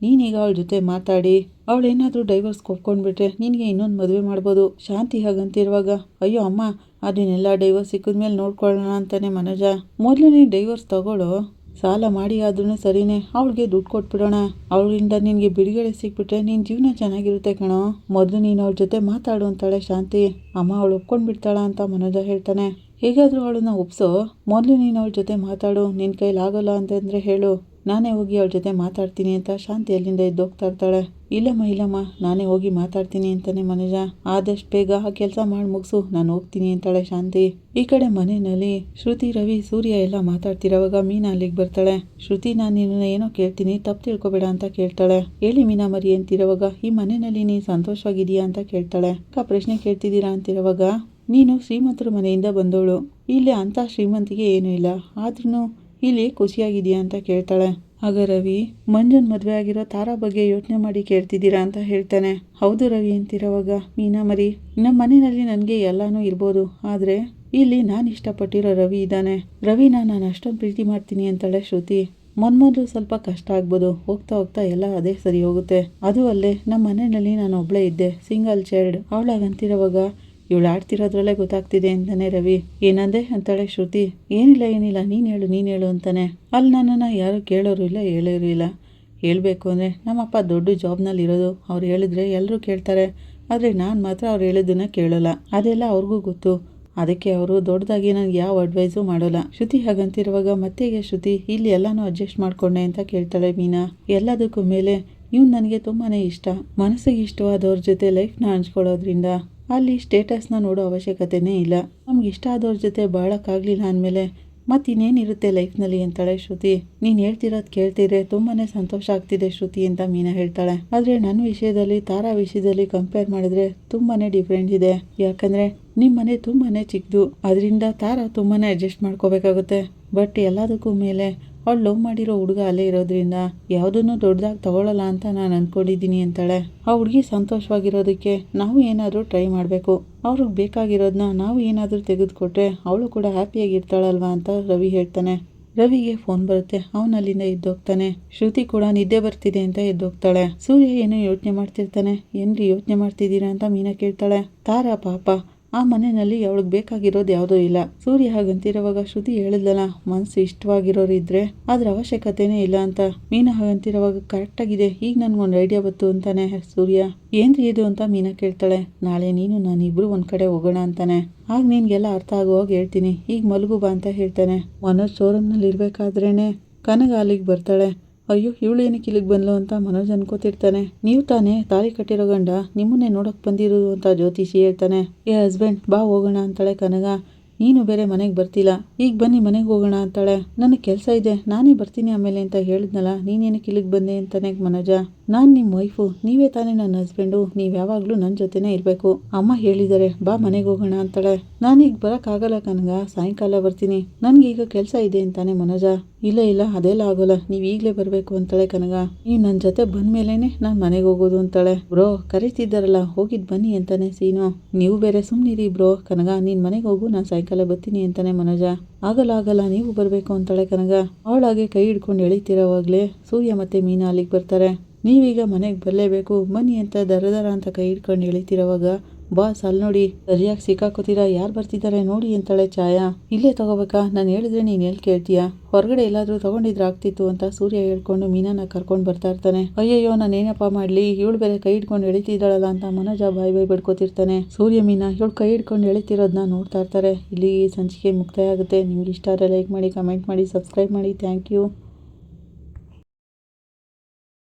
ನೀನೀಗ ಅವಳ ಜೊತೆ ಮಾತಾಡಿ ಅವಳೇನಾದರೂ ಡೈವರ್ಸ್ ಒಪ್ಕೊಂಡ್ಬಿಟ್ರೆ ನಿನಗೆ ಇನ್ನೊಂದು ಮದುವೆ ಮಾಡ್ಬೋದು. ಶಾಂತಿ ಹಾಗಂತಿರುವಾಗ, ಅಯ್ಯೋ ಅಮ್ಮ, ಅದನ್ನೆಲ್ಲ ಡೈವರ್ಸ್ ಸಿಕ್ಕಿದ್ಮೇಲೆ ನೋಡ್ಕೊಳ್ಳೋಣ ಅಂತಾನೆ ಮನೋಜ. ಮೊದಲು ನೀನು ಡೈವರ್ಸ್ ತಗೊಳ್ಳೋ, ಸಾಲ ಮಾಡಿ ಆದ್ರೂ ಸರಿನೇ, ಅವಳಿಗೆ ದುಡ್ಡು ಕೊಟ್ಬಿಡೋಣ. ಅವಳಿಂದ ನಿನಗೆ ಬಿಡುಗಡೆ ಸಿಕ್ಬಿಟ್ರೆ ನಿನ್ನ ಜೀವನ ಚೆನ್ನಾಗಿರುತ್ತೆ ಕಣೋ. ಮೊದಲು ನೀನು ಅವಳ ಜೊತೆ ಮಾತಾಡು ಅಂತಾಳೆ ಶಾಂತಿ. ಅಮ್ಮ, ಅವಳು ಒಪ್ಕೊಂಡ್ಬಿಡ್ತಾಳ ಅಂತ ಮನೋಜ ಹೇಳ್ತಾನೆ. ಹೇಗಾದರೂ ಅವಳನ್ನ ಒಪ್ಸೋ, ಮೊದಲು ನೀನು ಅವಳ ಜೊತೆ ಮಾತಾಡು. ನಿನ್ನ ಕೈಲಾಗಲ್ಲ ಅಂತಂದರೆ ಹೇಳು, ನಾನೇ ಹೋಗಿ ಅವಳ ಜೊತೆ ಮಾತಾಡ್ತೀನಿ ಅಂತ ಶಾಂತಿ ಅಲ್ಲಿಂದ ಎದ್ದೋಗ್ತಾ ಇರ್ತಾಳೆ. ಇಲ್ಲಮ್ಮ, ನಾನೇ ಹೋಗಿ ಮಾತಾಡ್ತೀನಿ ಅಂತಾನೆ ಮನೋಜ. ಆದಷ್ಟು ಬೇಗ ಆ ಕೆಲಸ ಮಾಡಿ ಮುಗಿಸು, ನಾನು ಹೋಗ್ತೀನಿ ಅಂತಾಳೆ ಶಾಂತಿ. ಈ ಕಡೆ ಮನೆಯಲ್ಲಿ ಶ್ರುತಿ, ರವಿ, ಸೂರ್ಯ ಎಲ್ಲ ಮಾತಾಡ್ತಿರೋವಾಗ ಮೀನಾ ಅಲ್ಲಿಗೆ ಬರ್ತಾಳೆ. ಶ್ರುತಿ, ನಾನು ನಿನ್ನ ಏನೋ ಕೇಳ್ತೀನಿ, ತಪ್ಪು ತಿಳ್ಕೊಬೇಡ ಅಂತ ಕೇಳ್ತಾಳೆ. ಹೇಳಿ ಮೀನಾ ಮರಿ ಅಂತಿರೋವಾಗ, ಈ ಮನೆಯಲ್ಲಿ ನೀನು ಸಂತೋಷವಾಗಿದೆಯಾ ಅಂತ ಕೇಳ್ತಾಳೆ. ಪ್ರಶ್ನೆ ಕೇಳ್ತಿದ್ದೀರಾ ಅಂತಿರೋವಾಗ, ನೀನು ಶ್ರೀಮಂತರ ಮನೆಯಿಂದ ಬಂದವಳು, ಇಲ್ಲಿ ಅಂತ ಶ್ರೀಮಂತಿಗೆ ಏನೂ ಇಲ್ಲ, ಆದ್ರೂ ಇಲ್ಲಿ ಖುಷಿಯಾಗಿದೆಯಾ ಅಂತ ಕೇಳ್ತಾಳೆ. ಆಗ ರವಿ, ಮಂಜುನ್ ಮದುವೆ ಆಗಿರೋ ತಾರಾ ಬಗ್ಗೆ ಯೋಚನೆ ಮಾಡಿ ಕೇಳ್ತಿದ್ದೀರಾ ಅಂತ ಹೇಳ್ತಾನೆ. ಹೌದು ರವಿ ಅಂತಿರೋವಾಗ, ಮೀನಾ ಮರಿ, ನಮ್ಮ ಮನೆಯಲ್ಲಿ ನನಗೆ ಎಲ್ಲಾನು ಇರ್ಬೋದು, ಆದರೆ ಇಲ್ಲಿ ನಾನು ಇಷ್ಟಪಟ್ಟಿರೋ ರವಿ ಇದ್ದಾನೆ. ರವಿನ ನಾನು ಅಷ್ಟೊಂದು ಪ್ರೀತಿ ಮಾಡ್ತೀನಿ ಅಂತಾಳೆ ಶ್ರುತಿ. ಮೊದಲು ಸ್ವಲ್ಪ ಕಷ್ಟ ಆಗ್ಬೋದು, ಹೋಗ್ತಾ ಹೋಗ್ತಾ ಎಲ್ಲ ಅದೇ ಸರಿ ಹೋಗುತ್ತೆ. ಅದು ಅಲ್ಲೇ ನಮ್ಮ ಮನೆಯಲ್ಲಿ ನಾನು ಒಬ್ಳೇ ಇದ್ದೆ, ಸಿಂಗಲ್ ಚೈಲ್ಡ್. ಅವಳಾಗಂತಿರೋವಾಗ ಇವಳು ಆಡ್ತಿರೋದ್ರಲ್ಲೇ ಗೊತ್ತಾಗ್ತಿದೆ ಅಂತಾನೆ ರವಿ. ಏನಂದೆ ಅಂತಾಳೆ ಶ್ರುತಿ. ಏನಿಲ್ಲ ನೀನು ಹೇಳು ಅಂತಾನೆ. ಅಲ್ಲಿ ನನ್ನನ್ನು ಯಾರು ಕೇಳೋರು ಇಲ್ಲ ಹೇಳೋರು ಇಲ್ಲ. ಹೇಳಬೇಕು ಅಂದರೆ ನಮ್ಮಪ್ಪ ದೊಡ್ಡ ಜಾಬ್ನಲ್ಲಿ ಇರೋದು, ಅವ್ರು ಹೇಳಿದ್ರೆ ಎಲ್ಲರೂ ಕೇಳ್ತಾರೆ. ಆದರೆ ನಾನು ಮಾತ್ರ ಅವ್ರು ಹೇಳಿದ್ದನ್ನ ಕೇಳೋಲ್ಲ. ಅದೆಲ್ಲ ಅವ್ರಿಗೂ ಗೊತ್ತು. ಅದಕ್ಕೆ ಅವರು ದೊಡ್ಡದಾಗಿ ನನಗೆ ಯಾವ ಅಡ್ವೈಸು ಮಾಡೋಲ್ಲ. ಶ್ರುತಿ ಹಾಗಂತಿರುವಾಗ ಮತ್ತೆಗೆ ಶ್ರುತಿ ಇಲ್ಲಿ ಎಲ್ಲನೂ ಅಡ್ಜಸ್ಟ್ ಮಾಡ್ಕೊಂಡೆ ಅಂತ ಕೇಳ್ತಾಳೆ ಮೀನಾ. ಎಲ್ಲದಕ್ಕೂ ಮೇಲೆ ಇವ್ನು ನನಗೆ ತುಂಬಾ ಇಷ್ಟ. ಮನಸ್ಸಿಗೆ ಇಷ್ಟವಾದವ್ರ ಜೊತೆ ಲೈಫ್ನ ಹಂಚ್ಕೊಳ್ಳೋದ್ರಿಂದ ಅಲ್ಲಿ ಸ್ಟೇಟಸ್ನ ನೋಡೋ ಅವಶ್ಯಕತೆನೇ ಇಲ್ಲ. ನಮ್ಗೆ ಇಷ್ಟ ಆದವ್ರ ಜೊತೆ ಬಾಳೋಕ್ಕಾಗಲಿಲ್ಲ ಅಂದಮೇಲೆ ಮತ್ತಿನ್ನೇನಿರುತ್ತೆ ಲೈಫ್ನಲ್ಲಿ ಅಂತಾಳೆ ಶ್ರುತಿ. ನೀನು ಹೇಳ್ತಿರೋದು ಕೇಳ್ತಿದ್ರೆ ತುಂಬಾ ಸಂತೋಷ ಆಗ್ತಿದೆ ಶ್ರುತಿ ಅಂತ ಮೀನಾ ಹೇಳ್ತಾಳೆ. ಆದರೆ ನನ್ನ ವಿಷಯದಲ್ಲಿ ತಾರಾ ವಿಷಯದಲ್ಲಿ ಕಂಪೇರ್ ಮಾಡಿದ್ರೆ ತುಂಬಾ ಡಿಫ್ರೆಂಟ್ ಇದೆ. ಯಾಕಂದರೆ ನಿಮ್ಮ ಮನೆ ತುಂಬಾ ಚಿಕ್ಕದು, ಅದರಿಂದ ತಾರಾ ತುಂಬಾ ಅಡ್ಜಸ್ಟ್ ಮಾಡ್ಕೋಬೇಕಾಗುತ್ತೆ. ಬಟ್ ಎಲ್ಲದಕ್ಕೂ ಮೇಲೆ ಅವಳು ಲವ್ ಮಾಡಿರೋ ಹುಡುಗ ಅಲ್ಲೇ ಇರೋದ್ರಿಂದ ಯಾವುದನ್ನು ದೊಡ್ಡದಾಗಿ ತಗೊಳ್ಳಲ್ಲ ಅಂತ ನಾನು ಅಂದ್ಕೊಂಡಿದ್ದೀನಿ ಅಂತಾಳೆ. ಆ ಹುಡುಗಿ ಸಂತೋಷವಾಗಿರೋದಕ್ಕೆ ನಾವು ಏನಾದರೂ ಟ್ರೈ ಮಾಡಬೇಕು. ಅವ್ರಿಗೆ ಬೇಕಾಗಿರೋದನ್ನ ನಾವು ಏನಾದರೂ ತೆಗೆದುಕೊಟ್ರೆ ಅವಳು ಕೂಡ ಹ್ಯಾಪಿಯಾಗಿರ್ತಾಳಲ್ವಾ ಅಂತ ರವಿ ಹೇಳ್ತಾನೆ. ರವಿಗೆ ಫೋನ್ ಬರುತ್ತೆ, ಅವನಲ್ಲಿಂದ ಎದ್ದೋಗ್ತಾನೆ. ಶ್ರುತಿ ಕೂಡ ನಿದ್ದೆ ಬರ್ತಿದೆ ಅಂತ ಎದ್ದೋಗ್ತಾಳೆ. ಸೂರ್ಯ ಏನೋ ಯೋಚನೆ ಮಾಡ್ತಿರ್ತಾನೆ. ಏನ್ರಿ ಯೋಚನೆ ಮಾಡ್ತಿದ್ದೀರಾ ಅಂತ ಮೀನಾ ಕೇಳ್ತಾಳೆ. ತಾರಾ ಪಾಪ ಆ ಮನೆಯಲ್ಲಿ ಅವಳಿಗೆ ಬೇಕಾಗಿರೋದು ಯಾವುದೂ ಇಲ್ಲ. ಸೂರ್ಯ ಹಾಗಂತಿರುವಾಗ ಶ್ರುತಿ ಹೇಳಿದ್ಲಲ್ಲ, ಮನಸ್ಸು ಇಷ್ಟವಾಗಿರೋರು ಇದ್ರೆ ಅದ್ರ ಅವಶ್ಯಕತೆನೇ ಇಲ್ಲ ಅಂತ. ಮೀನಾ ಹಾಗಂತಿರುವಾಗ ಕರೆಕ್ಟಾಗಿದೆ, ಈಗ ನನ್ಗೊಂದು ಐಡಿಯಾ ಬಂತು ಅಂತಾನೆ ಸೂರ್ಯ. ಏನ್ರಿ ಇದು ಅಂತ ಮೀನಾ ಕೇಳ್ತಾಳೆ. ನಾಳೆ ನೀನು ನಾನಿಬ್ರು ಒಂದ್ ಕಡೆ ಹೋಗೋಣ ಅಂತಾನೆ. ಆಗ ನಿನ್ಗೆಲ್ಲ ಅರ್ಥ ಆಗುವಾಗ ಹೇಳ್ತೀನಿ, ಈಗ ಮಲಗು ಬಾ ಅಂತ ಹೇಳ್ತಾನೆ. ಮನೋಜ್ ಶೋರೂಮ್ನಲ್ಲಿ ಇರ್ಬೇಕಾದ್ರೇನೆ ಕನಗ ಅಲ್ಲಿಗೆ ಬರ್ತಾಳೆ. ಅಯ್ಯೋ ಇವಳು ಏನಕ್ಕೆ ಇಲ್ಲಿಗೆ ಬಂದ್ಲು ಅಂತ ಮನೋಜ್ ಅನ್ಕೋತಿರ್ತಾನೆ. ನೀವು ತಾನೇ ತಾಳಿ ಕಟ್ಟಿರೋ ಗಂಡ, ನಿಮ್ಮನ್ನೇ ನೋಡಕ್ ಬಂದಿರೋದು ಅಂತ ಜ್ಯೋತಿಷಿ ಹೇಳ್ತಾನೆ. ಏ ಹಸ್ಬೆಂಡ್ ಬಾ ಹೋಗೋಣ ಅಂತಾಳೆ ಕನಗ. ನೀನು ಬೇರೆ ಮನೆಗೆ ಬರ್ತಿಲ್ಲ, ಈಗ ಬನ್ನಿ ಮನೆಗೆ ಹೋಗೋಣ ಅಂತಾಳೆ. ನನಗೆ ಕೆಲಸ ಇದೆ, ನಾನೇ ಬರ್ತೀನಿ ಆಮೇಲೆ ಅಂತ ಹೇಳಿದ್ನಲ್ಲ, ನೀನೇನಕ್ಕೆ ಇಲ್ಲಿಗೆ ಬಂದೆ ಅಂತಾನೆ ಮನೋಜ. ನಾನು ನಿಮ್ಮ ವೈಫು, ನೀವೇ ತಾನೇ ನನ್ನ ಹಸ್ಬೆಂಡು, ನೀವು ಯಾವಾಗಲೂ ನನ್ನ ಜೊತೆನೇ ಇರಬೇಕು. ಅಮ್ಮ ಹೇಳಿದ್ದಾರೆ ಬಾ ಮನೆಗೆ ಹೋಗೋಣ ಅಂತಾಳೆ. ನಾನೀಗ ಬರೋಕ್ಕಾಗಲ್ಲ ಕನಗ, ಸಾಯಂಕಾಲ ಬರ್ತೀನಿ, ನನಗೀಗ ಕೆಲಸ ಇದೆ ಅಂತಾನೆ ಮನೋಜ. ಇಲ್ಲ ಅದೆಲ್ಲ ಆಗೋಲ್ಲ, ನೀವು ಈಗಲೇ ಬರಬೇಕು ಅಂತಾಳೆ ಕನಗ. ನೀವು ನನ್ನ ಜೊತೆ ಬಂದ್ಮೇಲೇನೆ ನಾನು ಮನೆಗೆ ಹೋಗೋದು ಅಂತಾಳೆ. ಬ್ರೋ ಕರೀತಿದ್ದಾರಲ್ಲ ಹೋಗಿದ್ ಬನ್ನಿ ಅಂತಾನೆ ಸೀನು. ನೀವು ಬೇರೆ ಸುಮ್ಮನಿರಿ ಬ್ರೋ. ಕನಗ ನೀನು ಮನೆಗೆ ಹೋಗು, ನಾನು ಸಾಯಂಕಾಲ ಬರ್ತೀನಿ ಅಂತಾನೆ ಮನೋಜ. ಆಗಲ್ಲ ನೀವು ಬರಬೇಕು ಅಂತಾಳೆ ಕನಗ. ಅವಳಾಗೆ ಕೈ ಹಿಡ್ಕೊಂಡು ಎಳಿತಿರೋವಾಗಲೇ ಸೂರ್ಯ ಮತ್ತೆ ಮೀನಾ ಅಲ್ಲಿಗೆ ಬರ್ತಾರೆ. ನೀವೀಗ ಮನೆಗೆ ಬರಲೇಬೇಕು ಬನ್ನಿ ಅಂತ ದರ ಅಂತ ಕೈ ಹಿಡ್ಕೊಂಡು ಎಳಿತಿರೋವಾಗ, ಬಾಸ್ ಅಲ್ಲಿ ನೋಡಿ ಸರಿಯಾಗಿ ಸಿಕ್ಕಾಕೋತೀರಾ, ಯಾರು ಬರ್ತಿದ್ದಾರೆ ನೋಡಿ ಅಂತಾಳೆ ಛಾಯಾ. ಇಲ್ಲೇ ತಗೋಬೇಕಾ, ನಾನು ಹೇಳಿದ್ರೆ ನೀನು ಎಲ್ಲಿ ಕೇಳ್ತೀಯಾ, ಹೊರಗಡೆ ಎಲ್ಲಾದರೂ ತಗೊಂಡಿದ್ರೆ ಆಗ್ತಿತ್ತು ಅಂತ ಸೂರ್ಯ ಹೇಳ್ಕೊಂಡು ಮೀನಾನ ಕರ್ಕೊಂಡು ಬರ್ತಾ ಇರ್ತಾನೆ. ಅಯ್ಯಯ್ಯೋ ನಾನೇನಪ್ಪ ಮಾಡ್ಲಿ, ಇವಳು ಬೇರೆ ಕೈ ಹಿಡ್ಕೊಂಡು ಎಳಿತಿದ್ದಾಳಲ್ಲ ಅಂತ ಮನೋಜ ಬಾಯ್ ಬಿಡ್ಕೋತಿರ್ತಾನೆ. ಸೂರ್ಯ ಮೀನಾ ಇವಳು ಕೈ ಹಿಡ್ಕೊಂಡು ಎಳಿತಿರೋದನ್ನ ನೋಡ್ತಾ ಇರ್ತಾರೆ. ಇಲ್ಲಿ ಸಂಚಿಕೆ ಮುಕ್ತಾಯ ಆಗುತ್ತೆ. ನಿಮ್ಗೆ ಇಷ್ಟ ಆದರೆ ಲೈಕ್ ಮಾಡಿ, ಕಮೆಂಟ್ ಮಾಡಿ, ಸಬ್ಸ್ಕ್ರೈಬ್ ಮಾಡಿ. Thank you.